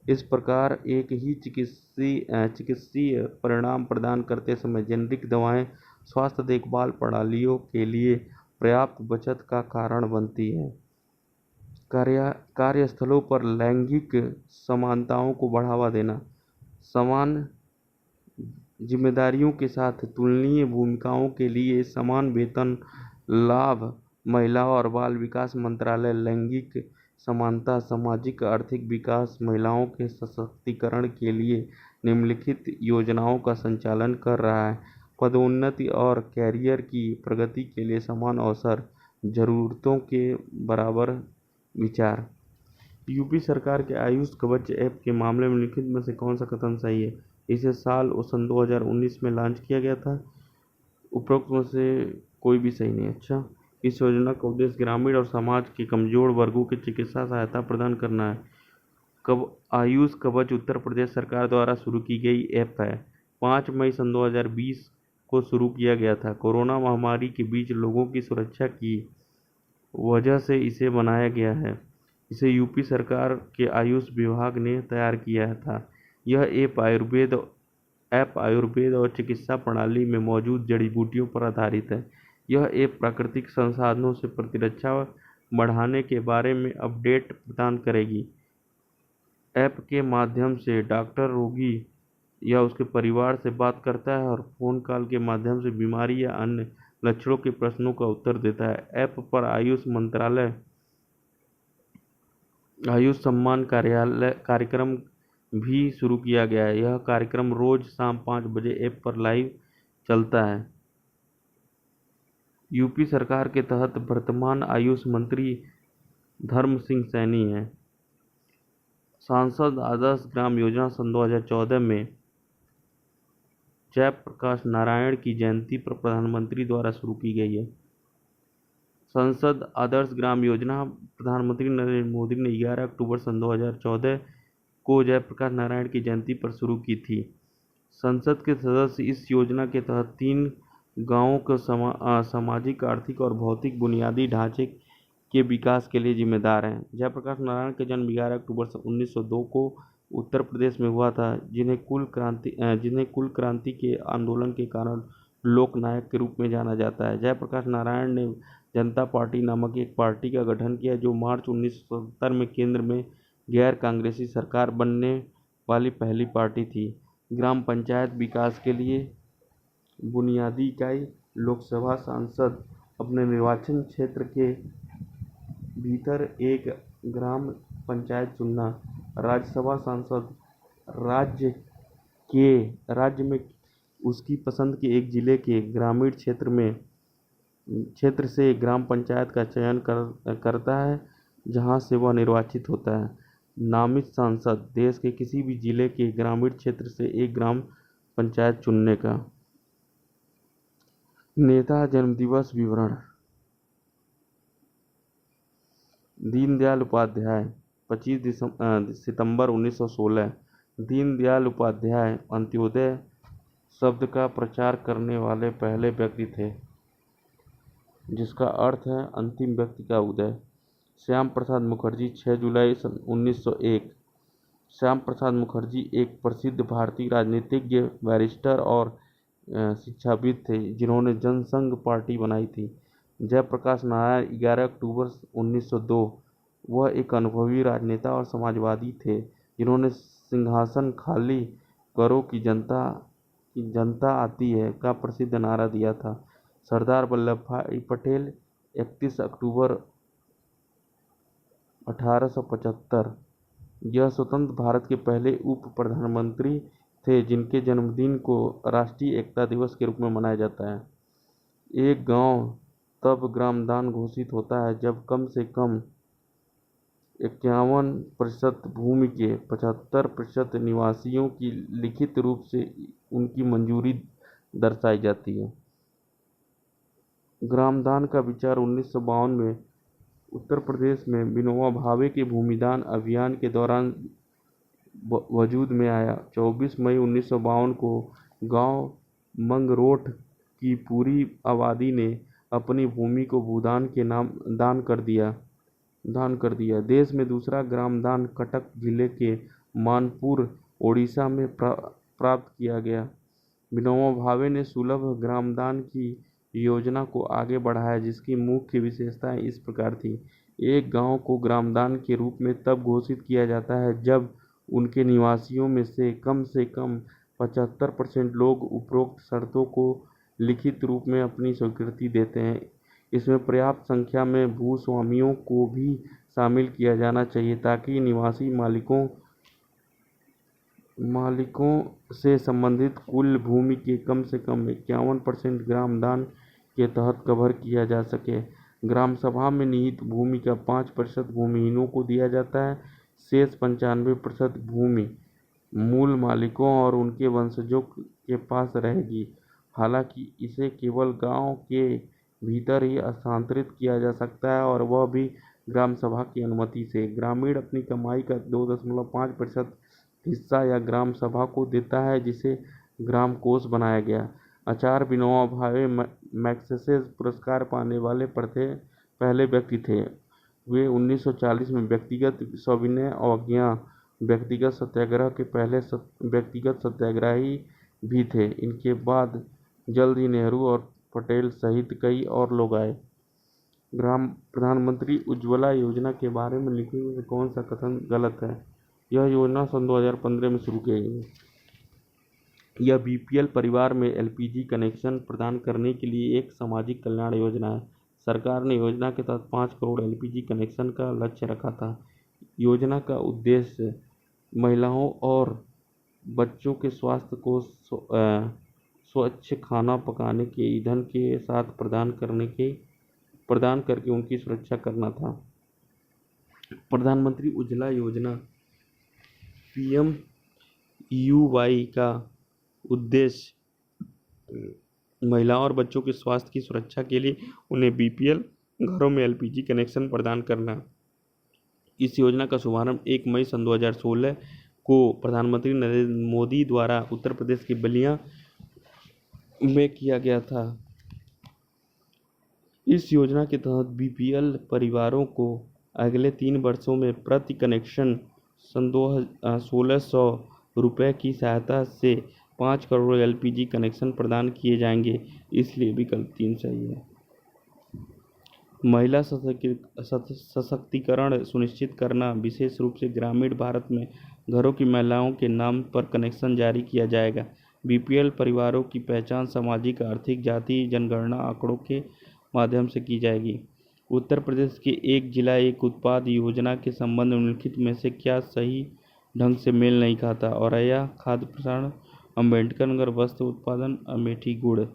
इस प्रकार एक ही चिकित्सीय परिणाम प्रदान करते समय जेनेरिक दवाएं स्वास्थ्य देखभाल प्रणालियों के लिए पर्याप्त बचत का कारण बनती हैं। कार्यस्थलों पर लैंगिक समानताओं को बढ़ावा देना। समान जिम्मेदारियों के साथ तुलनीय भूमिकाओं के लिए समान वेतन लाभ। महिला और बाल विकास मंत्रालय लैंगिक समानता, सामाजिक आर्थिक विकास, महिलाओं के सशक्तिकरण के लिए निम्नलिखित योजनाओं का संचालन कर रहा है। पदोन्नति और कैरियर की प्रगति के लिए समान अवसर, जरूरतों के बराबर विचार। यूपी सरकार के आयुष कवच ऐप के मामले में निम्नलिखित में से कौन सा कथन सही है? इसे सन 2019 में लॉन्च किया गया था। उपरोक्त में से कोई भी सही नहीं। अच्छा, इस योजना का उद्देश्य ग्रामीण और समाज के कमजोर वर्गों की चिकित्सा सहायता प्रदान करना है। आयुष कवच उत्तर प्रदेश सरकार द्वारा शुरू की गई ऐप है। 5 मई सन 2020 को शुरू किया गया था। कोरोना महामारी के बीच लोगों की सुरक्षा की वजह से इसे बनाया गया है। इसे यूपी सरकार के आयुष विभाग ने तैयार किया था। यह ऐप आयुर्वेद और चिकित्सा प्रणाली में मौजूद जड़ी बूटियों पर आधारित है। यह ऐप प्राकृतिक संसाधनों से प्रतिरक्षा बढ़ाने के बारे में अपडेट प्रदान करेगी। ऐप के माध्यम से डॉक्टर रोगी या उसके परिवार से बात करता है और फोन कॉल के माध्यम से बीमारी या अन्य लक्षणों के प्रश्नों का उत्तर देता है। ऐप पर आयुष मंत्रालय आयुष सम्मान कार्यक्रम भी शुरू किया गया है। यह कार्यक्रम रोज शाम 5 बजे ऐप पर लाइव चलता है। यूपी सरकार के तहत वर्तमान आयुष मंत्री धर्म सिंह सैनी हैं। सांसद आदर्श ग्राम योजना सन 2014 में जयप्रकाश नारायण की जयंती पर प्रधानमंत्री द्वारा शुरू की गई है। संसद आदर्श ग्राम योजना प्रधानमंत्री नरेंद्र मोदी ने 11 अक्टूबर सन 2014 को जयप्रकाश नारायण की जयंती पर शुरू की थी। संसद के सदस्य इस योजना के तहत 3 गांवों को सामाजिक, आर्थिक और भौतिक बुनियादी ढांचे के विकास के लिए जिम्मेदार हैं। जयप्रकाश नारायण का जन्म 11 अक्टूबर 1902 को उत्तर प्रदेश में हुआ था, जिन्हें कुल क्रांति के आंदोलन के कारण लोकनायक के रूप में जाना जाता है। जयप्रकाश नारायण ने जनता पार्टी नामक एक पार्टी का गठन किया, जो मार्च 1970 में केंद्र में गैर कांग्रेसी सरकार बनने वाली पहली पार्टी थी। ग्राम पंचायत विकास के लिए बुनियादी इकाई। लोकसभा सांसद अपने निर्वाचन क्षेत्र के भीतर एक ग्राम पंचायत चुनना। राज्यसभा सांसद राज्य में उसकी पसंद के एक जिले के ग्रामीण क्षेत्र से ग्राम पंचायत का चयन करता है, जहां से वह निर्वाचित होता है। नामित सांसद देश के किसी भी जिले के ग्रामीण क्षेत्र से एक ग्राम पंचायत चुनने का। नेता जन्मदिवस विवरण। दीनदयाल उपाध्याय 25 सितंबर 1916। दीनदयाल उपाध्याय अंत्योदय शब्द का प्रचार करने वाले पहले व्यक्ति थे, जिसका अर्थ है अंतिम व्यक्ति का उदय। श्याम प्रसाद मुखर्जी 6 जुलाई 1901। श्याम प्रसाद मुखर्जी एक प्रसिद्ध भारतीय राजनीतिज्ञ, बैरिस्टर और शिक्षाविद थे, जिन्होंने जनसंघ पार्टी बनाई थी। जयप्रकाश नारायण 11 अक्टूबर 1902। वह एक अनुभवी राजनेता और समाजवादी थे, जिन्होंने सिंहासन खाली करो की जनता आती है का प्रसिद्ध नारा दिया था। सरदार वल्लभ भाई पटेल 31 अक्टूबर 1875। यह स्वतंत्र भारत के पहले उप प्रधानमंत्री थे जिनके जन्मदिन को राष्ट्रीय एकता दिवस के रूप में मनाया जाता है। एक गांव तब ग्रामदान घोषित होता है जब कम से कम 51% भूमि के 75% निवासियों की लिखित रूप से उनकी मंजूरी दर्शाई जाती है। ग्रामदान का विचार 1952 में उत्तर प्रदेश में विनोबा भावे के भूमिदान अभियान के दौरान वजूद में आया। 24 मई 1952 को गांव मंगरोठ की पूरी आबादी ने अपनी भूमि को भूदान के नाम दान कर दिया। देश में दूसरा ग्रामदान कटक जिले के मानपुर ओडिशा में प्राप्त किया गया। विनोबा भावे ने सुलभ ग्रामदान की योजना को आगे बढ़ाया जिसकी मुख्य विशेषताएं इस प्रकार थी। एक गांव को ग्रामदान के रूप में तब घोषित किया जाता है जब उनके निवासियों में से कम 75% लोग उपरोक्त शर्तों को लिखित रूप में अपनी स्वीकृति देते हैं। इसमें पर्याप्त संख्या में भूस्वामियों को भी शामिल किया जाना चाहिए ताकि निवासी मालिकों से संबंधित कुल भूमि के कम से कम 51% ग्रामदान के तहत कवर किया जा सके। ग्राम सभा में निहित भूमि का 5% भूमिहीनों को दिया जाता है। शेष 95% भूमि मूल मालिकों और उनके वंशजों के पास रहेगी। हालांकि इसे केवल गांव के भीतर ही हस्तांतरित किया जा सकता है और वह भी ग्राम सभा की अनुमति से। ग्रामीण अपनी कमाई का 2.5% हिस्सा या ग्राम सभा को देता है जिसे ग्राम कोष बनाया गया। आचार्य विनोबा भावे मैग्सेसे पुरस्कार पाने वाले पहले व्यक्ति थे। वे 1940 में व्यक्तिगत सविनय अवज्ञा व्यक्तिगत सत्याग्रह के पहले व्यक्तिगत सत्याग्रही भी थे। इनके बाद जल्द ही नेहरू और पटेल सहित कई और लोग आए। प्रधानमंत्री उज्ज्वला योजना के बारे में लिखने में कौन सा कथन गलत है? यह योजना सन 2015 में शुरू की गई है। यह बीपीएल परिवार में एलपीजी कनेक्शन प्रदान करने के लिए एक सामाजिक कल्याण योजना है। सरकार ने योजना के तहत 5 करोड़ एलपीजी कनेक्शन का लक्ष्य रखा था। योजना का उद्देश्य महिलाओं और बच्चों के स्वास्थ्य को स्वच्छ खाना पकाने के ईंधन के साथ प्रदान करके उनकी सुरक्षा करना था। प्रधानमंत्री उज्ज्वला योजना पीएमयूवाई का उद्देश्य महिलाओं और बच्चों के स्वास्थ्य की सुरक्षा के लिए उन्हें बीपीएल घरों में एलपीजी कनेक्शन प्रदान करना। इस योजना का शुभारंभ 1 मई सन 2016 को प्रधानमंत्री नरेंद्र मोदी द्वारा उत्तर प्रदेश के बलिया में किया गया था। इस योजना के तहत बीपीएल परिवारों को अगले 3 वर्षों में प्रति कनेक्शन सन 1600 रुपये की सहायता से 5 करोड़ एलपीजी कनेक्शन प्रदान किए जाएंगे। इसलिए विकल्प 3 सही है। महिला सशक्तिकरण सुनिश्चित करना, विशेष रूप से ग्रामीण भारत में घरों की महिलाओं के नाम पर कनेक्शन जारी किया जाएगा। बीपीएल परिवारों की पहचान सामाजिक, आर्थिक, जाति जनगणना आंकड़ों के माध्यम से की जाएगी। उत्तर प्रदेश के एक जिला एक उत्पाद योजना के संबंध में निम्नलिखित में से क्या सही ढंग से मेल नहीं खाता? औरैया खाद्य प्रसारण, अम्बेडकर नगर वस्त्र उत्पादन, अमेठी गुड़,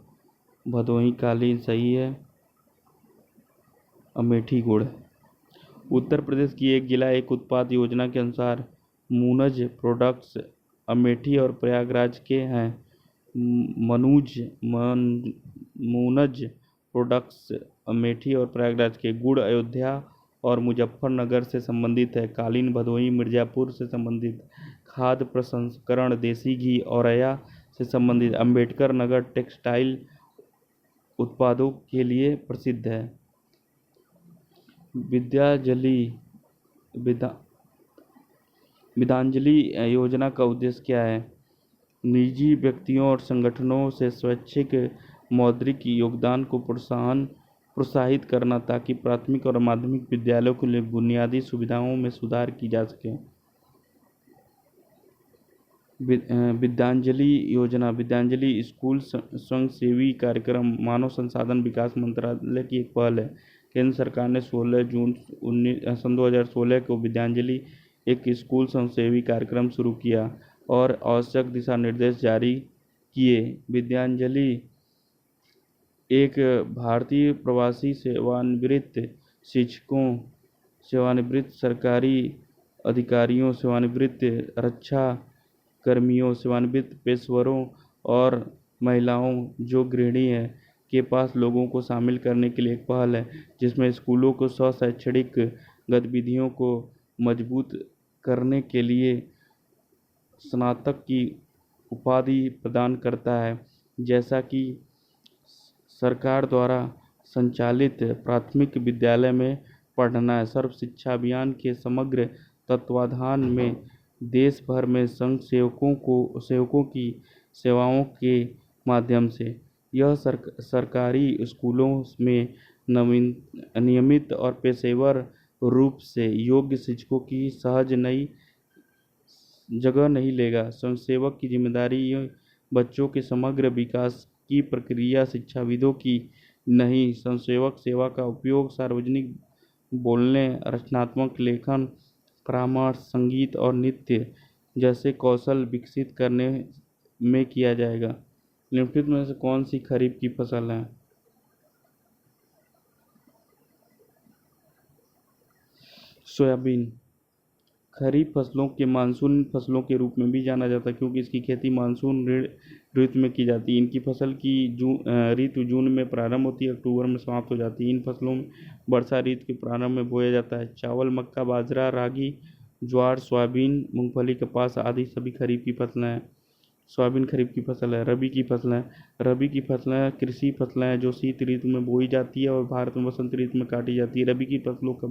भदोही कालीन सही है, अमेठी गुड़। उत्तर प्रदेश की एक जिला एक उत्पाद योजना के अनुसार मूनज प्रोडक्ट्स अमेठी और प्रयागराज के हैं। मूनज प्रोडक्ट्स अमेठी और प्रयागराज के। गुड़ अयोध्या और मुजफ्फरनगर से संबंधित है। कालीन भदोही मिर्ज़ापुर से संबंधित। खाद्य प्रसंस्करण देसी घी औरैया से संबंधित। अम्बेडकर नगर टेक्सटाइल उत्पादों के लिए प्रसिद्ध है। विद्यांजलि योजना का उद्देश्य क्या है? निजी व्यक्तियों और संगठनों से स्वैच्छिक मौद्रिक योगदान को प्रोत्साहित करना ताकि प्राथमिक और माध्यमिक विद्यालयों के लिए बुनियादी सुविधाओं में सुधार की जा सके। विद्यांजलि योजना विद्यांजलि स्कूल स्वयंसेवी कार्यक्रम मानव संसाधन विकास मंत्रालय की एक पहल है। केंद्र सरकार ने 16 जून सन 2016 को विद्यांजलि एक स्कूल स्वयंसेवी कार्यक्रम शुरू किया और आवश्यक दिशा निर्देश जारी किए। विद्यांजलि एक भारतीय प्रवासी सेवानिवृत्त शिक्षकों, सेवानिवृत्त सरकारी अधिकारियों, सेवानिवृत्त रक्षा कर्मियों, सेवानिवृत्त पेशेवरों और महिलाओं जो गृहिणी हैं के पास लोगों को शामिल करने के लिए एक पहल है, जिसमें स्कूलों को शैक्षणिक गतिविधियों को मजबूत करने के लिए स्नातक की उपाधि प्रदान करता है। जैसा कि सरकार द्वारा संचालित प्राथमिक विद्यालय में पढ़ना है। सर्व शिक्षा अभियान के समग्र तत्वाधान में देश भर में संघ सेवकों की सेवाओं के माध्यम से यह सरकारी स्कूलों में नियमित और पेशेवर रूप से योग्य शिक्षकों की सहज नई जगह नहीं लेगा। स्वयंसेवक की जिम्मेदारी बच्चों के समग्र विकास की प्रक्रिया शिक्षाविदों की नहीं। स्वयंसेवक सेवा का उपयोग सार्वजनिक बोलने, रचनात्मक लेखन, परामर्श, संगीत और नृत्य जैसे कौशल विकसित करने में किया जाएगा। निम्नलिखित में से कौन सी खरीफ की फसल है? सोयाबीन। खरीफ फसलों के मानसून फसलों के रूप में भी जाना जाता है क्योंकि इसकी खेती मानसून ऋतु में की जाती है। इनकी फसल की ऋतु जून में प्रारंभ होती है, अक्टूबर में समाप्त हो जाती है। इन फसलों में वर्षा ऋतु के प्रारंभ में बोया जाता है। चावल, मक्का, बाजरा, रागी, ज्वार, सोयाबीन, मूंगफली, कपास आदि सभी खरीफ की फसलें हैं। सोयाबीन खरीफ की फसल है। रबी की फसलें। रबी की फसलें कृषि फसलें हैं जो शीत ऋतु में बोई जाती है और भारत में वसंत ऋतु में काटी जाती है। रबी की फसलों का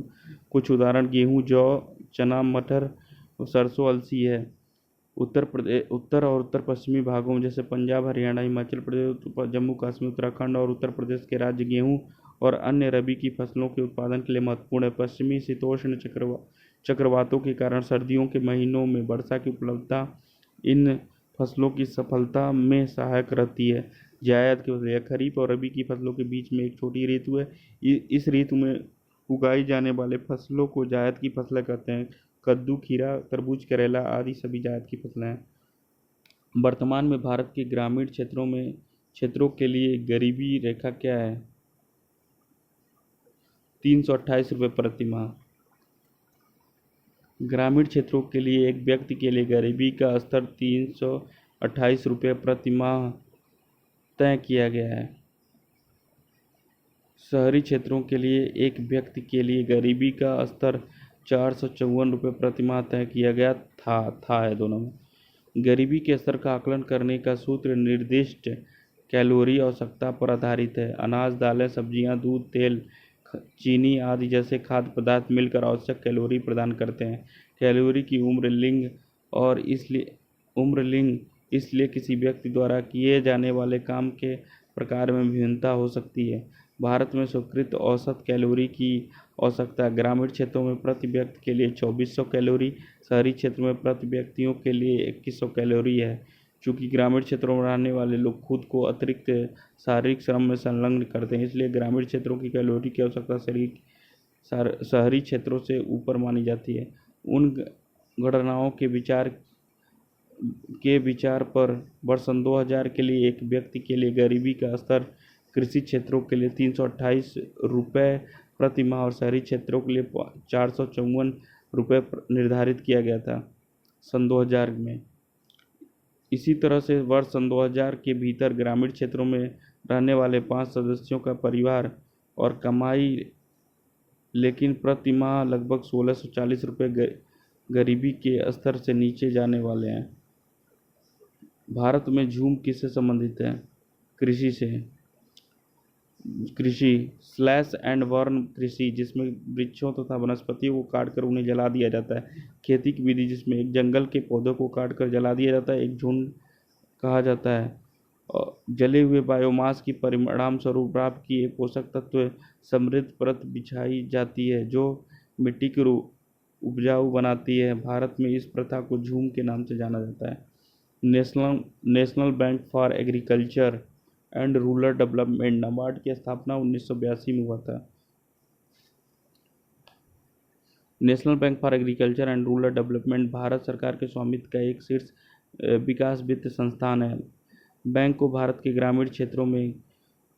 कुछ उदाहरण गेहूँ, जौ, चना, मटर, सरसों, अलसी है। उत्तर और उत्तर पश्चिमी भागों में जैसे पंजाब, हरियाणा, हिमाचल प्रदेश, जम्मू कश्मीर, उत्तराखंड और उत्तर प्रदेश के राज्य गेहूँ और अन्य रबी की फसलों के उत्पादन के लिए महत्वपूर्ण है। पश्चिमी शीतोष्ण चक्रवातों के कारण सर्दियों के महीनों में वर्षा की उपलब्धता इन फसलों की सफलता में सहायक रहती है। जायद की फसल। खरीफ और रबी की फसलों के बीच में एक छोटी ऋतु है। इस ऋतु में उगाई जाने वाले फसलों को जायद की फसलें कहते हैं। कद्दू, खीरा, तरबूज, करेला आदि सभी जायद की फसलें हैं। वर्तमान में भारत के ग्रामीण क्षेत्रों के लिए गरीबी रेखा क्या है? 328 रुपये प्रति माह। ग्रामीण क्षेत्रों के लिए एक व्यक्ति के लिए गरीबी का स्तर 328 रुपये प्रति माह तय किया गया है। शहरी क्षेत्रों के लिए एक व्यक्ति के लिए गरीबी का स्तर 454 रुपये प्रति माह तय किया गया था है दोनों में। गरीबी के स्तर का आकलन करने का सूत्र निर्दिष्ट कैलोरी आवश्यकता पर आधारित है। अनाज, दालें, सब्जियां, दूध, तेल, चीनी आदि जैसे खाद्य पदार्थ मिलकर आवश्यक कैलोरी प्रदान करते हैं। कैलोरी की उम्र लिंग इसलिए किसी व्यक्ति द्वारा किए जाने वाले काम के प्रकार में भिन्नता हो सकती है। भारत में स्वीकृत औसत कैलोरी की आवश्यकता ग्रामीण क्षेत्रों में प्रति व्यक्ति के लिए 2400 कैलोरी, शहरी क्षेत्र में प्रति व्यक्तियों के लिए 2100 कैलोरी है। चूँकि ग्रामीण क्षेत्रों में रहने वाले लोग खुद को अतिरिक्त शारीरिक श्रम में संलग्न करते हैं, इसलिए ग्रामीण क्षेत्रों की कैलोरी की आवश्यकता शहरी क्षेत्रों से ऊपर मानी जाती है। उन गणनाओं के विचार पर वर्ष 2000 के लिए एक व्यक्ति के लिए गरीबी का स्तर कृषि क्षेत्रों के लिए 328 रुपये प्रति माह और शहरी क्षेत्रों के लिए 454 रुपये निर्धारित किया गया था सन 2000 में। इसी तरह से वर्ष सन 2000 के भीतर ग्रामीण क्षेत्रों में रहने वाले 5 सदस्यों का परिवार और कमाई लेकिन प्रति माह लगभग 1640 रुपये गरीबी के स्तर से नीचे जाने वाले हैं। भारत में झूम किससे संबंधित है? कृषि से। कृषि स्लैश एंड बर्न कृषि, जिसमें वृक्षों तथा वनस्पतियों को काटकर उन्हें जला दिया जाता है। खेती की विधि, जिसमें एक जंगल के पौधों को काटकर जला दिया जाता है, एक झुंड कहा जाता है। और जले हुए बायोमास की परिणाम स्वरूप प्राप्त किए पोषक तत्व समृद्ध परत बिछाई जाती है जो मिट्टी को उपजाऊ बनाती है। भारत में इस प्रथा को झूम के नाम से जाना जाता है। National bank for agriculture and rural development NABARD की स्थापना 1982 में हुआ था। National bank for agriculture and rural development Bharat सरकार के स्वामित्व का एक शीर्ष विकास वित्त संस्थान है। बैंक को भारत के ग्रामीण क्षेत्रों में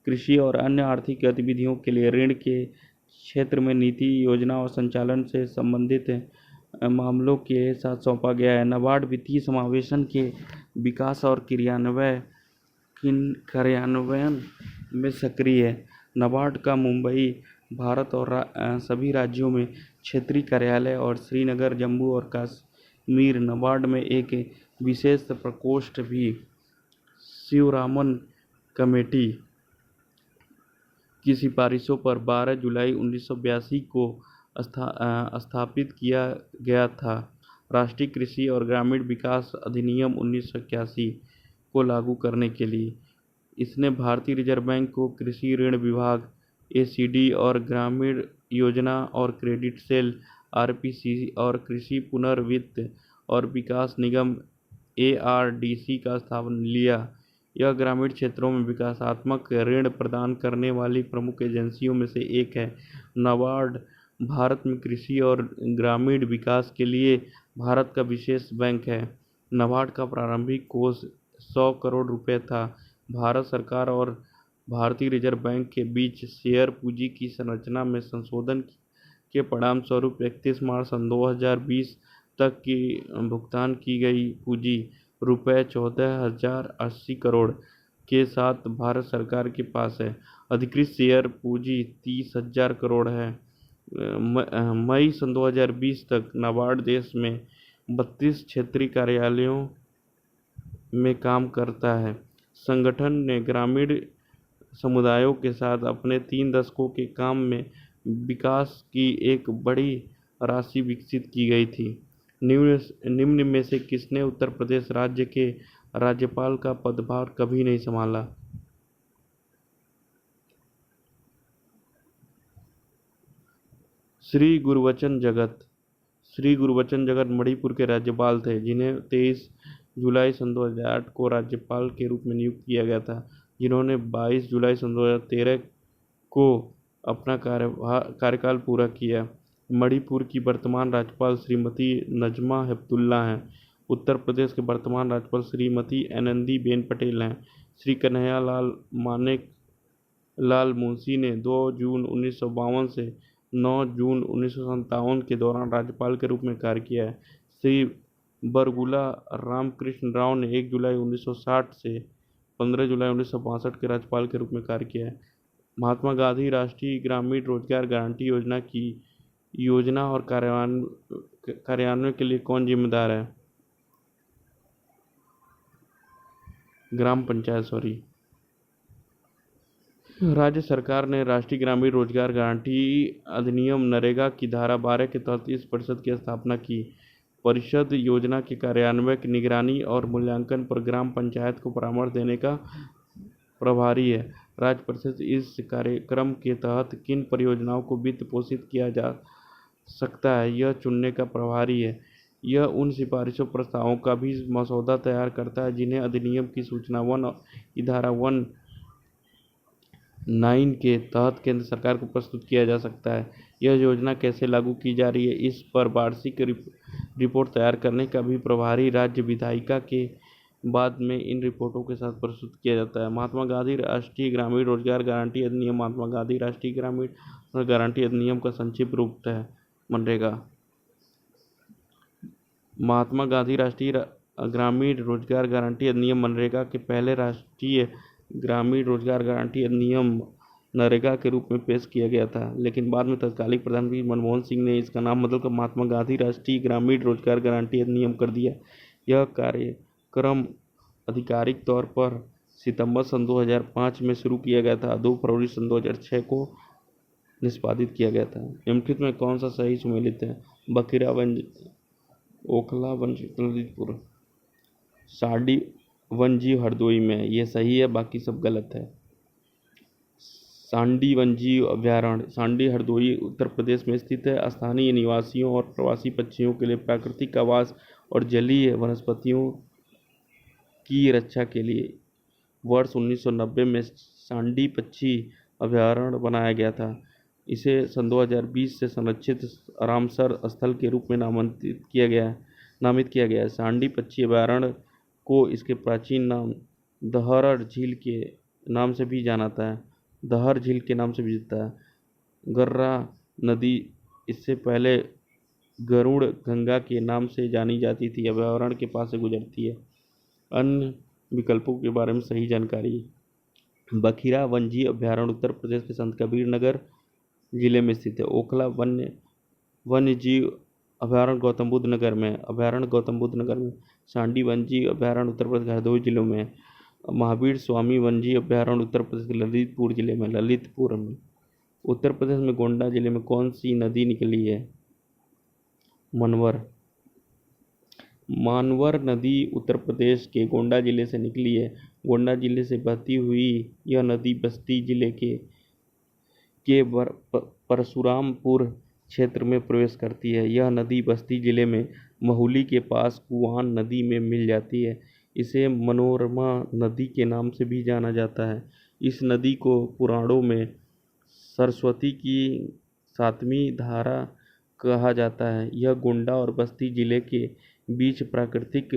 कृषि और अन्य आर्थिक गतिविधियों के लिए ऋण के क्षेत्र में नीति, योजना और संचालन से संबंधित मामलों के साथ सौंपा गया है। नाबार्ड वित्तीय समावेशन के विकास और कार्यान्वयन में सक्रिय है। नाबार्ड का मुंबई, भारत और सभी राज्यों में क्षेत्रीय कार्यालय और श्रीनगर, जम्मू और कश्मीर। नाबार्ड में एक विशेष प्रकोष्ठ भी शिवरामन कमेटी की सिफारिशों पर 12 जुलाई 1982 को स्थापित किया गया था। राष्ट्रीय कृषि और ग्रामीण विकास अधिनियम 1981 को लागू करने के लिए इसने भारतीय रिजर्व बैंक को कृषि ऋण विभाग (एसीडी) और ग्रामीण योजना और क्रेडिट सेल (आरपीसी) और कृषि पुनर्वित्त और विकास निगम (एआरडीसी) का स्थान लिया। यह ग्रामीण क्षेत्रों में विकासात्मक ऋण प्रदान करने वाली प्रमुख एजेंसियों में से एक है। नाबार्ड भारत में कृषि और ग्रामीण विकास के लिए भारत का विशेष बैंक है। नाबार्ड का प्रारंभिक कोष 100 करोड़ रुपए था। भारत सरकार और भारतीय रिजर्व बैंक के बीच शेयर पूंजी की संरचना में संशोधन के परिणामस्वरूप 31 मार्च सन 2020 तक की भुगतान की गई पूंजी रुपये 14,080 करोड़ के साथ भारत सरकार के पास है। अधिकृत शेयर पूंजी 30,000 करोड़ है। मई सन 2020 तक नाबार्ड देश में 32 क्षेत्रीय कार्यालयों में काम करता है। संगठन ने ग्रामीण समुदायों के साथ अपने 3 दशकों के काम में विकास की एक बड़ी राशि विकसित की गई थी। निम्न में से किसने उत्तर प्रदेश राज्य के राज्यपाल का पदभार कभी नहीं संभाला? श्री गुरबचन जगत। श्री गुरबचन जगत मणिपुर के राज्यपाल थे, जिन्हें 23 जुलाई सन 2008 को राज्यपाल के रूप में नियुक्त किया गया था, जिन्होंने 22 जुलाई सन 2013 को अपना कार्यकाल पूरा किया। मणिपुर की वर्तमान राज्यपाल श्रीमती नजमा हेपतुल्ला हैं। उत्तर प्रदेश के वर्तमान राज्यपाल श्रीमती आनंदीबेन पटेल हैं। श्री कन्हैयालाल मानेक लाल मुंशी ने 2 जून 1952 से 9 जून 1957 के दौरान राज्यपाल के रूप में कार्य किया है। श्री बरगुला रामकृष्ण राव ने 1 जुलाई 1960 से 15 जुलाई 1962 के राज्यपाल के रूप में कार्य किया है। महात्मा गांधी राष्ट्रीय ग्रामीण रोजगार गारंटी योजना की योजना और कार्यान्वयन के लिए कौन जिम्मेदार है? ग्राम पंचायत। राज्य सरकार ने राष्ट्रीय ग्रामीण रोजगार गारंटी अधिनियम नरेगा की धारा 12 के तहत इस परिषद की स्थापना की। परिषद योजना के कार्यान्वयन की निगरानी और मूल्यांकन पर ग्राम पंचायत को परामर्श देने का प्रभारी है। राज्य परिषद इस कार्यक्रम के तहत किन परियोजनाओं को वित्त पोषित किया जा सकता है, यह चुनने का प्रभारी है। यह उन सिफारिशों प्रस्तावों का भी मसौदा तैयार करता है जिन्हें अधिनियम की सूचना 1 की धारा 19 के तहत केंद्र सरकार को प्रस्तुत किया जा सकता है। यह योजना कैसे लागू की जा रही है, इस पर वार्षिक रिपोर्ट तैयार करने का भी प्रभारी राज्य विधायिका के बाद में इन रिपोर्टों के साथ प्रस्तुत किया जाता है। महात्मा गांधी राष्ट्रीय ग्रामीण रोजगार गारंटी अधिनियम महात्मा गांधी राष्ट्रीय ग्रामीण रोजगार गारंटी अधिनियम का संक्षिप्त रूप है मनरेगा। महात्मा गांधी राष्ट्रीय ग्रामीण रोजगार गारंटी अधिनियम मनरेगा के पहले राष्ट्रीय ग्रामीण रोजगार गारंटी अधिनियम नरेगा के रूप में पेश किया गया था, लेकिन बाद में तत्कालीन प्रधानमंत्री मनमोहन सिंह ने इसका नाम बदलकर महात्मा गांधी राष्ट्रीय ग्रामीण रोजगार गारंटी अधिनियम कर दिया। यह कार्यक्रम आधिकारिक तौर पर सितंबर सन 2005 में शुरू किया गया था, 2 फरवरी सन 2006 को निष्पादित किया गया था। निम्नलिखित में कौन सा सही सुमेलित है? बखिरावंज, ओखला ललितपुर, साडी वन्यजीव हरदोई में। ये सही है, बाकी सब गलत है। सांडी वन्यजीव अभयारण्य सांडी हरदोई उत्तर प्रदेश में स्थित है। स्थानीय निवासियों और प्रवासी पक्षियों के लिए प्राकृतिक आवास और जलीय वनस्पतियों की रक्षा के लिए वर्ष 1990 में सांडी पक्षी अभयारण्य बनाया गया था। इसे सन 2020 से संरक्षित रामसर स्थल के रूप में नामित किया गया है। सांडी पक्षी अभयारण्य को इसके प्राचीन नाम दहर झील के नाम से भी जाना जाता है। दहर झील के नाम से भी जाता है। गर्रा नदी इससे पहले गरुड़ गंगा के नाम से जानी जाती थी, अभयारण्य के पास से गुजरती है। अन्य विकल्पों के बारे में सही जानकारी। बखिरा वन्यजीव अभयारण्य उत्तर प्रदेश के संत कबीर नगर जिले में स्थित है। ओखला वन्यजीव अभयारण्य गौतम बुद्ध नगर में, अभयारण्य गौतम बुद्ध नगर में। सांडी वन्यजीव अभयारण्य उत्तर प्रदेश के हरदोई जिलों में। महावीर स्वामी वन्यजीव अभयारण्य उत्तर प्रदेश के ललितपुर जिले में, ललितपुर में। उत्तर प्रदेश में गोंडा जिले में कौन सी नदी निकली है? मनवर। मानवर नदी उत्तर प्रदेश के गोंडा जिले से निकली है। गोंडा जिले से बहती हुई यह नदी बस्ती जिले के परशुरामपुर क्षेत्र में प्रवेश करती है। यह नदी बस्ती जिले में महुली के पास कुआन नदी में मिल जाती है। इसे मनोरमा नदी के नाम से भी जाना जाता है। इस नदी को पुराणों में सरस्वती की 7वीं धारा कहा जाता है। यह गोंडा और बस्ती जिले के बीच प्राकृतिक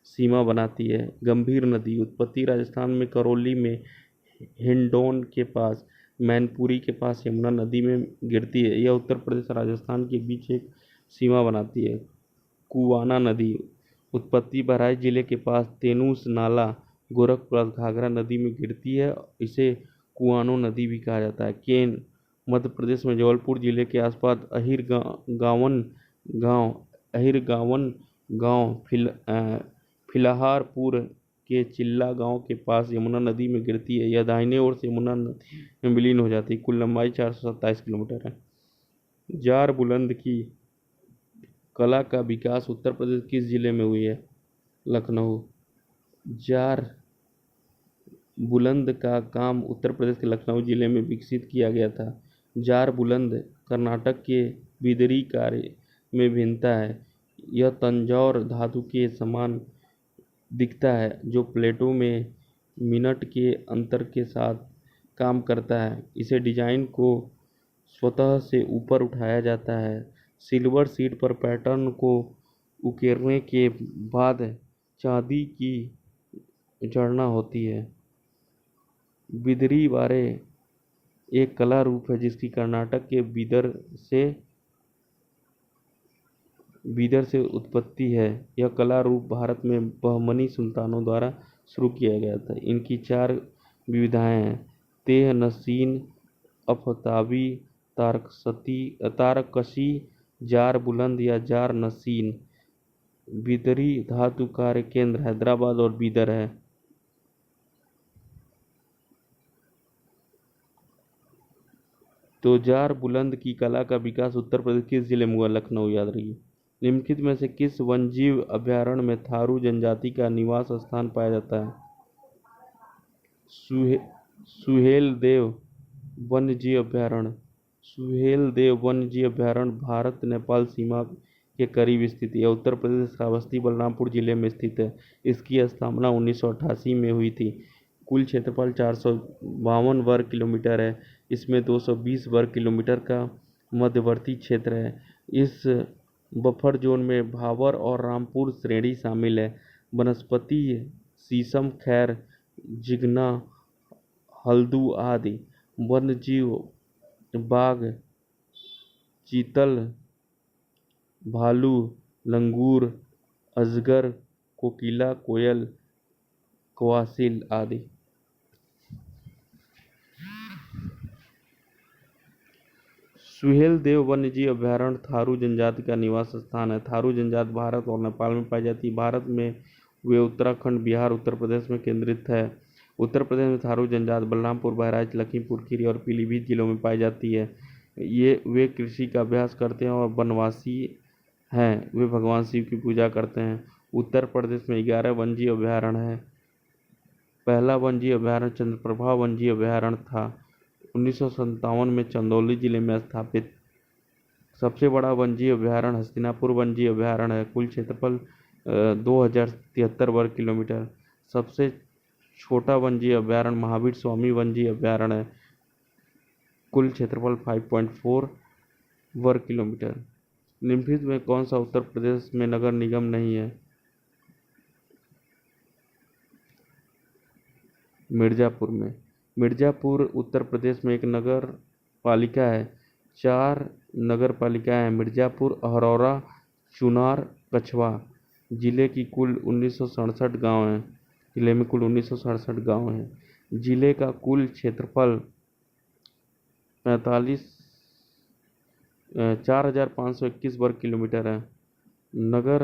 सीमा बनाती है। गंभीर नदी उत्पत्ति राजस्थान में करौली में हिंडौन के पास, मैनपुरी के पास यमुना नदी में गिरती है। यह उत्तर प्रदेश और राजस्थान के बीच एक सीमा बनाती है। कुवाना नदी उत्पत्ति बहराइच जिले के पास तेनूस नाला गोरखपुर घाघरा नदी में गिरती है। इसे कुआनो नदी भी कहा जाता है। केन मध्य प्रदेश में जबलपुर जिले के आसपास अहिरगावन गांव फिलहारपुर के चिल्ला गांव के पास यमुना नदी में गिरती है। यह दाहिने ओर से यमुना नदी में विलीन हो जाती है। कुल लंबाई 427 किलोमीटर है। जार बुलंद की कला का विकास उत्तर प्रदेश किस जिले में हुई है? लखनऊ। जार बुलंद का काम उत्तर प्रदेश के लखनऊ जिले में विकसित किया गया था। जार बुलंद कर्नाटक के बिदरी कार्य में भिन्नता है। यह तंजौर धातु के समान दिखता है जो प्लेटों में मिनट के अंतर के साथ काम करता है। इसे डिजाइन को स्वतः से ऊपर उठाया जाता है। सिल्वर शीट पर पैटर्न को उकेरने के बाद चांदी की जड़ना होती है। बिदरी वारे एक कला रूप है जिसकी कर्नाटक के बीदर से उत्पत्ति है। यह कला रूप भारत में बहमनी सुल्तानों द्वारा शुरू किया गया था। इनकी 4 विविधाएं हैं: तेह नसीन, अफताबी, तारकशी, जार बुलंद या जार नसीन। बिदरी धातु कार्य केंद्र हैदराबाद और बीदर है। तो जार बुलंद की कला का विकास उत्तर प्रदेश किस जिले में हुआ? लखनऊ, याद रखिए। निम्नलिखित में से किस वन्यजीव अभयारण्य में थारू जनजाति का निवास स्थान पाया जाता है? सुहेलदेव वन्यजीव अभयारण्य। सुहेलदेव वन्यजीव अभयारण्य भारत नेपाल सीमा के करीब स्थित है। उत्तर प्रदेश का श्रावस्ती बलरामपुर जिले में स्थित है। इसकी स्थापना 1988 में हुई थी। कुल क्षेत्रफल 452 वर्ग किलोमीटर है। इसमें 220 वर्ग किलोमीटर का मध्यवर्ती क्षेत्र है। इस बफर जोन में भावर और रामपुर श्रेणी शामिल है। वनस्पति शीशम, खैर, जिगना, हल्दू आदि। वन्यजीव बाघ, चीतल, भालू, लंगूर, अजगर, कोकिला, कोयल, क्वासिल आदि। सुहेलदेव वन्यजीव अभयारण्य थारू जनजाति का निवास स्थान है। थारू जनजाति भारत और नेपाल में पाई जाती है। भारत में वे उत्तराखंड, बिहार, उत्तर प्रदेश में केंद्रित है। उत्तर प्रदेश में थारू जनजाति बलरामपुर, बहराइच, लखीमपुर खीरी और पीलीभीत जिलों में पाई जाती है। वे कृषि का अभ्यास करते हैं और वनवासी हैं। वे भगवान शिव की पूजा करते हैं। उत्तर प्रदेश में 11 वन्यजीव अभयारण्य है। पहला वन्यजीव अभयारण्य चंद्रप्रभा वन्यजीव अभयारण्य था, 1957 में चंदौली जिले में स्थापित। सबसे बड़ा वन्यजीव अभयारण्य हस्तिनापुर वन्यजीव अभयारण्य है। कुल क्षेत्रफल 2073 वर्ग किलोमीटर। सबसे छोटा वन्यजीव अभयारण्य महावीर स्वामी वन्यजीव अभयारण्य है। कुल क्षेत्रफल 5.4 वर्ग किलोमीटर। निम्नलिखित में कौन सा उत्तर प्रदेश में नगर निगम नहीं है? मिर्जापुर में। मिर्जापुर उत्तर प्रदेश में एक नगर पालिका है। 4 नगर पालिकाएं हैं: मिर्जापुर, अहरौरा, चुनार, कछवा। जिले की कुल 1967 गाँव हैं। जिले में कुल 1967 गाँव हैं। जिले का कुल क्षेत्रफल 4,521 वर्ग किलोमीटर है। नगर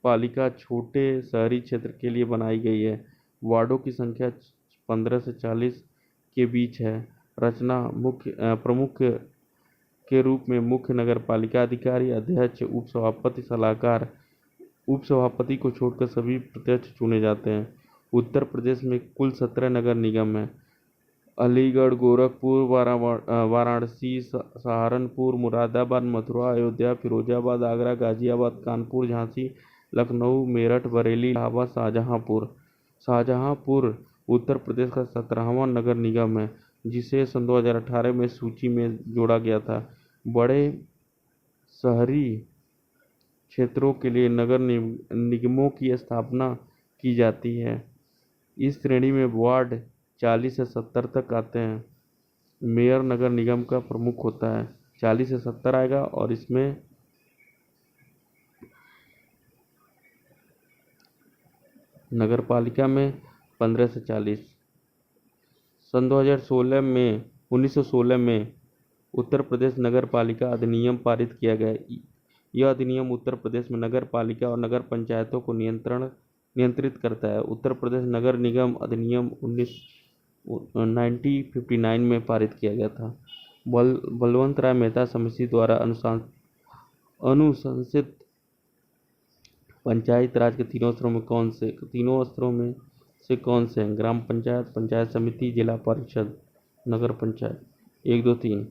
पालिका छोटे शहरी क्षेत्र के लिए बनाई गई है। वार्डों की संख्या 15 से 40 के बीच है। रचना प्रमुख के रूप में मुख्य नगर पालिका अधिकारी, अध्यक्ष, उपसभापति, सलाहकार। उपसभापति को छोड़कर सभी प्रत्यक्ष चुने जाते हैं। उत्तर प्रदेश में कुल 17 नगर निगम हैं। अलीगढ़, गोरखपुर, वाराणसी, सहारनपुर, मुरादाबाद, मथुरा, अयोध्या, फिरोजाबाद, आगरा, गाजियाबाद, कानपुर, झांसी, लखनऊ, मेरठ, बरेली, इलाहाबाद, शाहजहांपुर। शाहजहांपुर उत्तर प्रदेश का 17वां नगर निगम है, जिसे सन 2018 में सूची में जोड़ा गया था। बड़े शहरी क्षेत्रों के लिए नगर निगमों की स्थापना की जाती है। इस श्रेणी में वार्ड 40 से 70 तक आते हैं। मेयर नगर निगम का प्रमुख होता है। 40 से 70 आएगा और इसमें नगर पालिका में 15 से 40। सन 1916 में उत्तर प्रदेश नगर पालिका अधिनियम पारित किया गया। यह अधिनियम उत्तर प्रदेश में नगर पालिका और नगर पंचायतों को नियंत्रित करता है। उत्तर प्रदेश नगर निगम अधिनियम 1959 में पारित किया गया था। बलवंत राय मेहता समिति द्वारा अनुशंसित पंचायत राज के तीनों स्तरों में से कौन से हैं? ग्राम पंचायत, पंचायत समिति, जिला परिषद, नगर पंचायत। 1, 2, 3।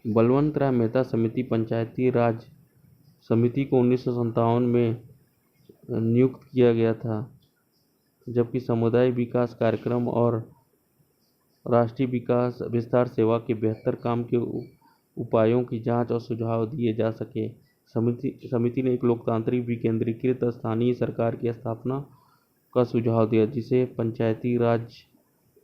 बलवंत राय मेहता समिति पंचायती राज समिति को 1957 में नियुक्त किया गया था, जबकि समुदाय विकास कार्यक्रम और राष्ट्रीय विकास विस्तार सेवा के बेहतर काम के उपायों की जांच और सुझाव दिए जा सके। समिति ने एक लोकतांत्रिक विकेंद्रीकृत स्थानीय सरकार की स्थापना का सुझाव दिया, जिसे पंचायती राज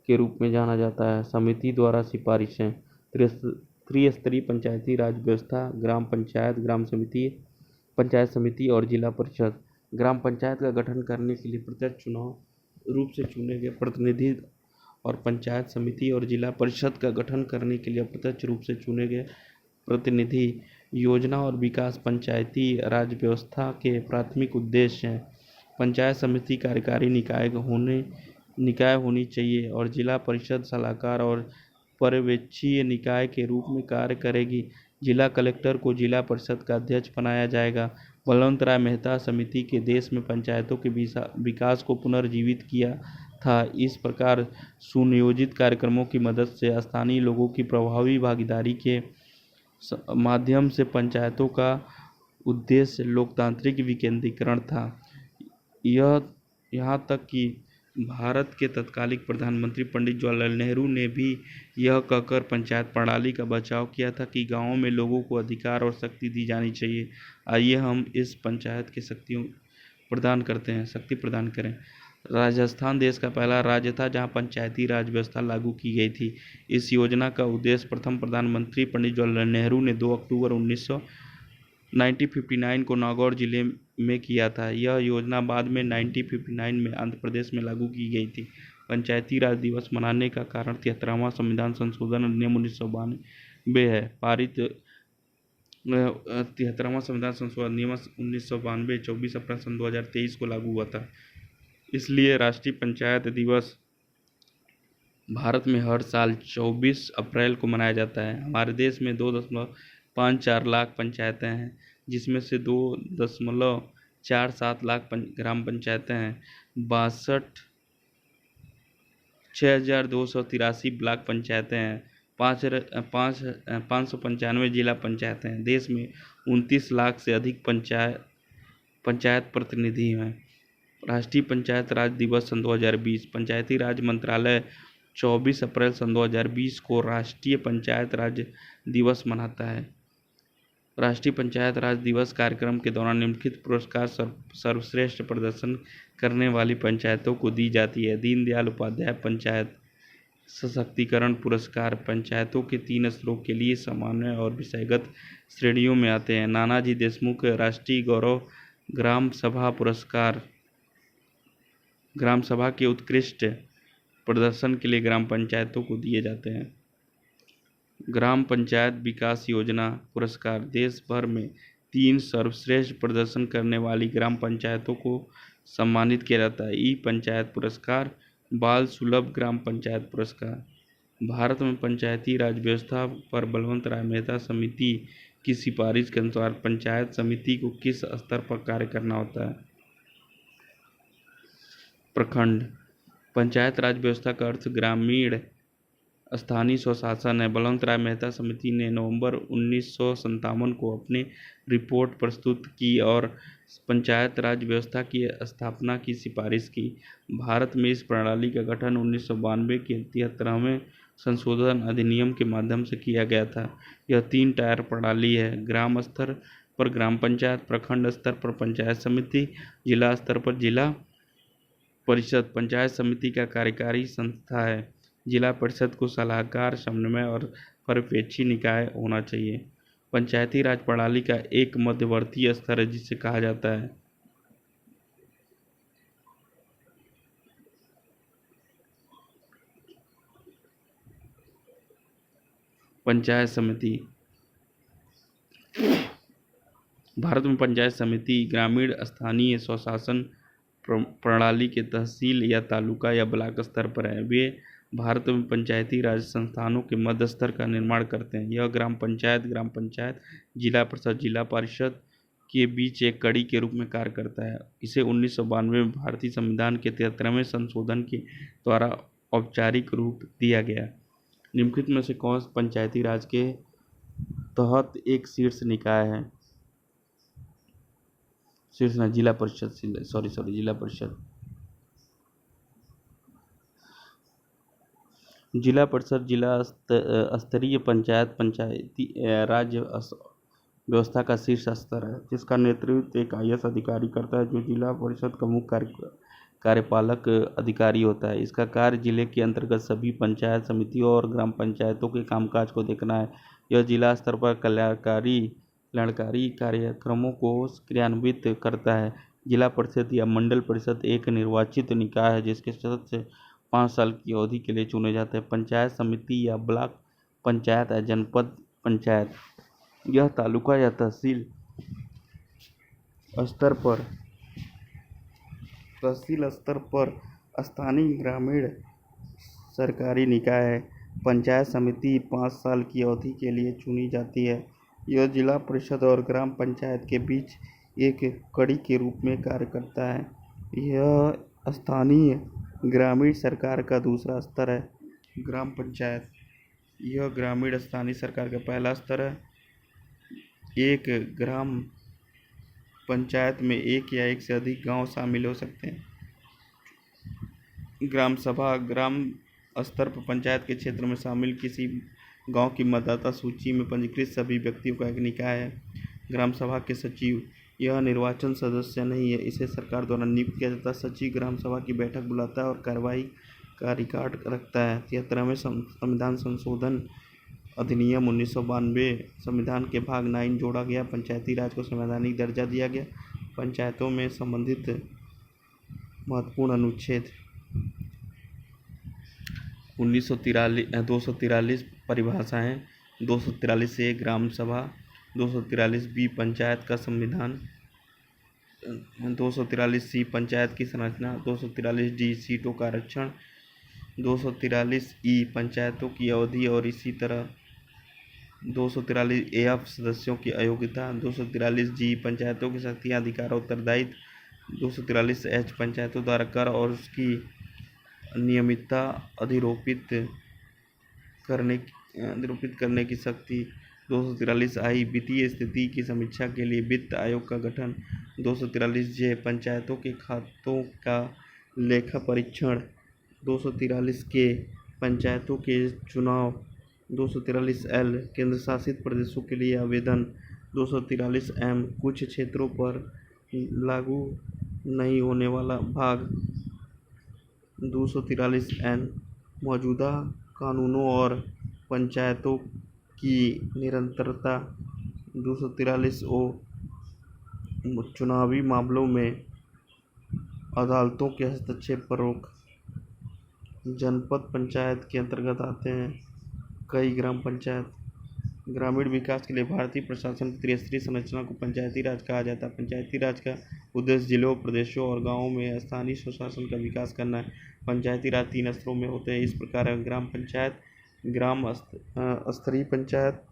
के रूप में जाना जाता है। समिति द्वारा सिफारिशें: त्रिस्तरीय पंचायती राज व्यवस्था, ग्राम पंचायत, पंचायत समिति और जिला परिषद। ग्राम पंचायत का गठन करने के लिए प्रत्यक्ष चुनाव रूप से चुने गए प्रतिनिधि और पंचायत समिति और जिला परिषद का गठन करने के लिए अप्रत्यक्ष रूप से चुने गए प्रतिनिधि। योजना और विकास पंचायती राज व्यवस्था के प्राथमिक उद्देश्य हैं। पंचायत समिति कार्यकारी निकाय होनी चाहिए और जिला परिषद सलाहकार और पर्यवेक्षीय निकाय के रूप में कार्य करेगी। जिला कलेक्टर को जिला परिषद का अध्यक्ष बनाया जाएगा। बलवंत राय मेहता समिति के देश में पंचायतों के विकास को पुनर्जीवित किया था। इस प्रकार सुनियोजित कार्यक्रमों की मदद से स्थानीय लोगों की प्रभावी भागीदारी के माध्यम से पंचायतों का उद्देश्य लोकतांत्रिक विकेंद्रीकरण था। यहाँ तक कि भारत के तत्कालीन प्रधानमंत्री पंडित जवाहरलाल नेहरू ने भी यह कहकर पंचायत प्रणाली का बचाव किया था कि गाँवों में लोगों को अधिकार और शक्ति दी जानी चाहिए। आइए हम इस पंचायत की शक्ति प्रदान करें। राजस्थान देश का पहला राज्य था जहां पंचायती राज व्यवस्था लागू की गई थी। इस योजना का उद्देश्य प्रथम प्रधानमंत्री पंडित जवाहरलाल नेहरू ने 2 अक्टूबर 1959 को नागौर जिले में किया था। यह योजना बाद में 1959 में आंध्र प्रदेश में लागू की गई थी। पंचायती राज दिवस मनाने का कारण 73वां संविधान संशोधन अधिनियम 1992 है। पारित 73वां संविधान संशोधन अधिनियम 1992 24 अप्रैल सन 2023 को लागू हुआ था। इसलिए राष्ट्रीय पंचायत दिवस भारत में हर साल 24 अप्रैल को मनाया जाता है। हमारे देश में 2.54 लाख पंचायतें हैं, जिसमें से 2.47 लाख ग्राम पंचायतें हैं। 6,283 ब्लॉक पंचायतें हैं। 595 जिला पंचायतें हैं। देश में 29 लाख से अधिक पंचायत प्रतिनिधि हैं। राष्ट्रीय पंचायत राज दिवस सन 2020। पंचायती राज मंत्रालय 24 अप्रैल सन 2020 को राष्ट्रीय पंचायत राज दिवस मनाता है। राष्ट्रीय पंचायत राज दिवस कार्यक्रम के दौरान निम्नलिखित पुरस्कार सर्वश्रेष्ठ प्रदर्शन करने वाली पंचायतों को दी जाती है। दीनदयाल उपाध्याय पंचायत सशक्तिकरण पुरस्कार पंचायतों के 3 स्तरों के लिए सामान्य और विषयगत श्रेणियों में आते हैं। नानाजी देशमुख राष्ट्रीय गौरव ग्राम सभा पुरस्कार ग्राम सभा के उत्कृष्ट प्रदर्शन के लिए ग्राम पंचायतों को दिए जाते हैं। ग्राम पंचायत विकास योजना पुरस्कार देश भर में 3 सर्वश्रेष्ठ प्रदर्शन करने वाली ग्राम पंचायतों को सम्मानित किया जाता है। ई पंचायत पुरस्कार, बाल सुलभ ग्राम पंचायत पुरस्कार। भारत में पंचायती राज व्यवस्था पर बलवंत राय मेहता समिति की सिफारिश के अनुसार पंचायत समिति को किस स्तर पर कार्य करना होता है? प्रखंड। पंचायत राज व्यवस्था का अर्थ ग्रामीण स्थानीय स्वशासन है। बलवंत राय मेहता समिति ने नवंबर 1957 को अपनी रिपोर्ट प्रस्तुत की और पंचायत राज व्यवस्था की स्थापना की सिफारिश की। भारत में इस प्रणाली का गठन 1992 के 73वें संशोधन अधिनियम के माध्यम से किया गया था। यह 3 टायर प्रणाली है। ग्राम स्तर पर ग्राम पंचायत, प्रखंड स्तर पर पंचायत समिति, जिला स्तर पर जिला परिषद। पंचायत समिति का कार्यकारी संस्था है। जिला परिषद को सलाहकार, समन्वय और पर्यवेक्षी निकाय होना चाहिए। पंचायती राज प्रणाली का एक मध्यवर्ती स्तर है जिसे कहा जाता है पंचायत समिति। भारत में पंचायत समिति ग्रामीण स्थानीय स्वशासन प्रणाली के तहसील या तालुका या ब्लॉक स्तर पर है। वे भारत में पंचायती राज संस्थानों के मध्य स्तर का निर्माण करते हैं। यह ग्राम पंचायत, जिला परिषद, जिला परिषद के बीच एक कड़ी के रूप में कार्य करता है। इसे 1992 में भारतीय संविधान के 73वें संशोधन के द्वारा औपचारिक रूप दिया गया। निम्नलिखित में से कौन पंचायती राज के तहत एक शीर्ष निकाय है? जिला परिषद। जिला परिषद जिला स्तरीय पंचायती राज व्यवस्था का शीर्ष स्तर है, जिसका नेतृत्व एक IAS अधिकारी करता है, जो जिला परिषद का मुख्य कार्यपालक अधिकारी होता है। इसका कार्य जिले के अंतर्गत सभी पंचायत समितियों और ग्राम पंचायतों के कामकाज को देखना है। यह जिला स्तर पर कल्याणकारी कार्यक्रमों को क्रियान्वित करता है। जिला परिषद या मंडल परिषद एक निर्वाचित निकाय है जिसके सदस्य 5 साल की अवधि के लिए चुने जाते हैं। पंचायत समिति या ब्लॉक पंचायत या जनपद पंचायत, यह तालुका या तहसील स्तर पर स्थानीय ग्रामीण सरकारी निकाय है। पंचायत समिति 5 साल की अवधि के लिए चुनी जाती है। यह जिला परिषद और ग्राम पंचायत के बीच एक कड़ी के रूप में कार्य करता है। यह स्थानीय ग्रामीण सरकार का दूसरा स्तर है। ग्राम पंचायत, यह ग्रामीण स्थानीय सरकार का पहला स्तर है। एक ग्राम पंचायत में एक या एक से अधिक गांव शामिल हो सकते हैं। ग्राम सभा, ग्राम स्तर पर पंचायत के क्षेत्र में शामिल किसी गांव की मतदाता सूची में पंजीकृत सभी व्यक्तियों का एक निकाय है। ग्राम सभा के सचिव, यह निर्वाचन सदस्य नहीं है, इसे सरकार द्वारा नियुक्त किया जाता है। सचिव ग्राम सभा की बैठक बुलाता है और कार्रवाई का रिकॉर्ड रखता है। 73वें संविधान संशोधन अधिनियम 1992 संविधान के भाग 9 जोड़ा गया। पंचायती राज को संवैधानिक दर्जा दिया गया। पंचायतों में संबंधित महत्वपूर्ण अनुच्छेद 243 परिभाषाएं, 243 ए ग्राम सभा, 243 बी पंचायत का संविधान, 243 सी पंचायत की संरचना, 243 डी सीटों का आरक्षण, 243 ई पंचायतों की अवधि और इसी तरह 243 एफ सदस्यों की अयोग्यता, 243 जी पंचायतों की शक्तियाँ, अधिकार और उत्तरदायित्व, 243 एच पंचायतों द्वारा कर और उसकी नियमितता अधिरोपित करने की शक्ति, 243 आई वित्तीय स्थिति की समीक्षा के लिए वित्त आयोग का गठन। 243 जे पंचायतों के खातों का लेखा परीक्षण। 243 के पंचायतों के चुनाव। 243 एल केंद्र शासित प्रदेशों के लिए आवेदन। 243 एम कुछ क्षेत्रों पर लागू नहीं होने वाला भाग। 243 एन मौजूदा कानूनों और पंचायतों की निरंतरता। 243 ओ चुनावी मामलों में अदालतों के हस्तक्षेप पर रोक। जनपद पंचायत के अंतर्गत आते हैं कई ग्राम पंचायत। ग्रामीण विकास के लिए भारतीय प्रशासन की त्रिस्तरीय संरचना को पंचायती राज कहा जाता है। पंचायती राज का उद्देश्य जिलों, प्रदेशों और गांवों में स्थानीय स्वशासन का विकास करना है। पंचायती राज 3 स्तरों में होते हैं, इस प्रकार है: ग्राम पंचायत, ग्राम स्तरीय पंचायत,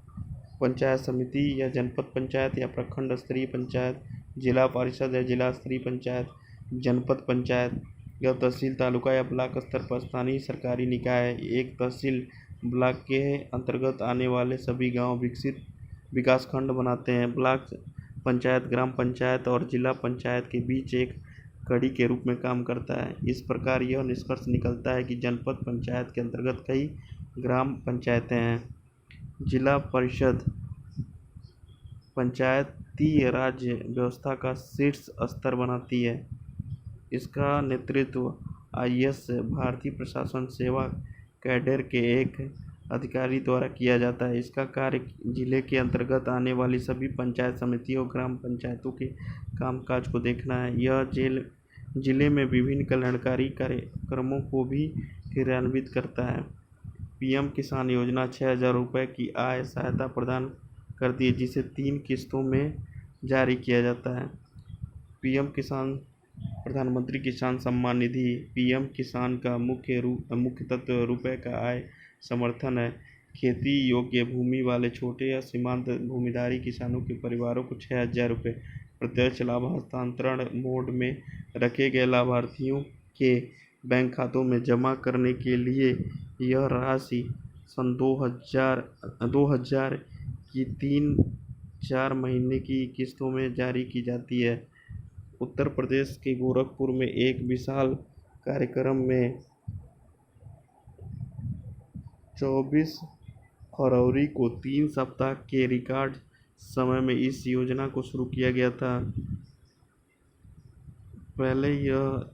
पंचायत समिति या जनपद पंचायत या प्रखंड स्तरीय पंचायत, जिला परिषद या जिला स्तरीय पंचायत, जनपद पंचायत या तहसील, तालुका या ब्लॉक स्तर पर स्थानीय सरकारी निकाय। एक तहसील ब्लॉक के अंतर्गत आने वाले सभी गांव विकसित विकासखंड बनाते हैं। ब्लॉक पंचायत ग्राम पंचायत और जिला पंचायत के बीच एक कड़ी के रूप में काम करता है। इस प्रकार यह निष्कर्ष निकलता है कि जनपद पंचायत के अंतर्गत कई ग्राम पंचायतें हैं। जिला परिषद पंचायती राज व्यवस्था का शीर्ष स्तर बनाती है। इसका नेतृत्व आईएएस भारतीय प्रशासन सेवा कैडर के एक अधिकारी द्वारा किया जाता है। इसका कार्य जिले के अंतर्गत आने वाली सभी पंचायत समितियों और ग्राम पंचायतों के कामकाज को देखना है। यह जिले में विभिन्न कल्याणकारी कार्यक्रमों को भी क्रियान्वित करता है। पीएम किसान योजना 6,000 रुपये की आय सहायता प्रदान करती है, जिसे 3 किस्तों में जारी किया जाता है। पीएम किसान प्रधानमंत्री किसान सम्मान निधि। पीएम किसान का मुख्य तत्व रुपये का आय समर्थन है। खेती योग्य भूमि वाले छोटे या सीमांत भूमिधारी किसानों के परिवारों को 6,000 रुपये प्रत्यक्ष लाभ हस्तांतरण मोड में रखे गए लाभार्थियों के बैंक खातों में जमा करने के लिए यह राशि सन 2000 की 3-4 महीने की किस्तों में जारी की जाती है। उत्तर प्रदेश के गोरखपुर में एक विशाल कार्यक्रम में 24 फरवरी को 3 सप्ताह के रिकॉर्ड समय में इस योजना को शुरू किया गया था। पहले यह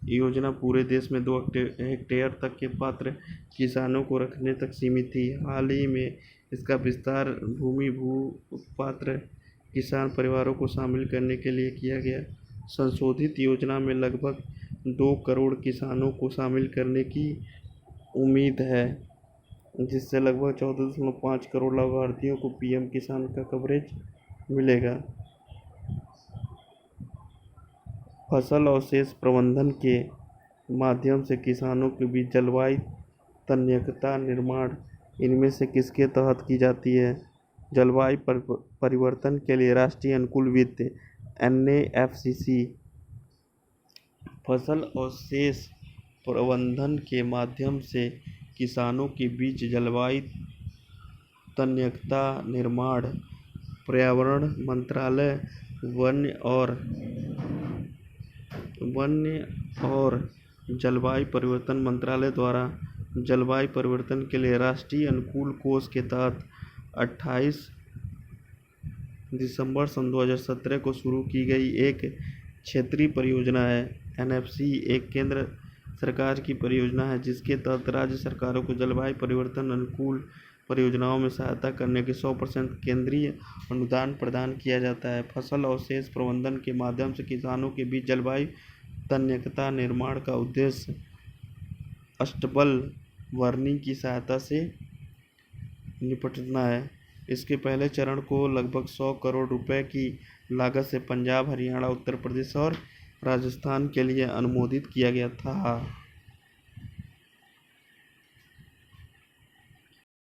योजना पूरे देश में 2 हेक्टेयर तक के पात्र किसानों को रखने तक सीमित थी। हाल ही में इसका विस्तार पात्र किसान परिवारों को शामिल करने के लिए किया गया। संशोधित योजना में लगभग 2 करोड़ किसानों को शामिल करने की उम्मीद है, जिससे लगभग 14.5 करोड़ लाभार्थियों को पीएम किसान का कवरेज मिलेगा। फसल अवशेष प्रबंधन के माध्यम से किसानों के बीच जलवायु तन्यकता निर्माण इनमें से किसके तहत की जाती है? जलवायु परिवर्तन के लिए राष्ट्रीय अनुकूल वित्त NAFCC। फसल अवशेष प्रबंधन के माध्यम से किसानों के बीच जलवायु तन्यकता निर्माण पर्यावरण मंत्रालय, वन और जलवायु परिवर्तन मंत्रालय द्वारा जलवायु परिवर्तन के लिए राष्ट्रीय अनुकूल कोष के तहत 28 दिसंबर सन 2017 को शुरू की गई एक क्षेत्रीय परियोजना है। NFC एक केंद्र सरकार की परियोजना है, जिसके तहत राज्य सरकारों को जलवायु परिवर्तन अनुकूल परियोजनाओं में सहायता करने के 100% केंद्रीय अनुदान प्रदान किया जाता है। फसल अवशेष प्रबंधन के माध्यम से किसानों के बीच जलवायु तन्यकता निर्माण का उद्देश्य अष्टबल वार्निंग की सहायता से निपटना है। इसके पहले चरण को लगभग 100 करोड़ रुपए की लागत से पंजाब, हरियाणा, उत्तर प्रदेश और राजस्थान के लिए अनुमोदित किया गया था।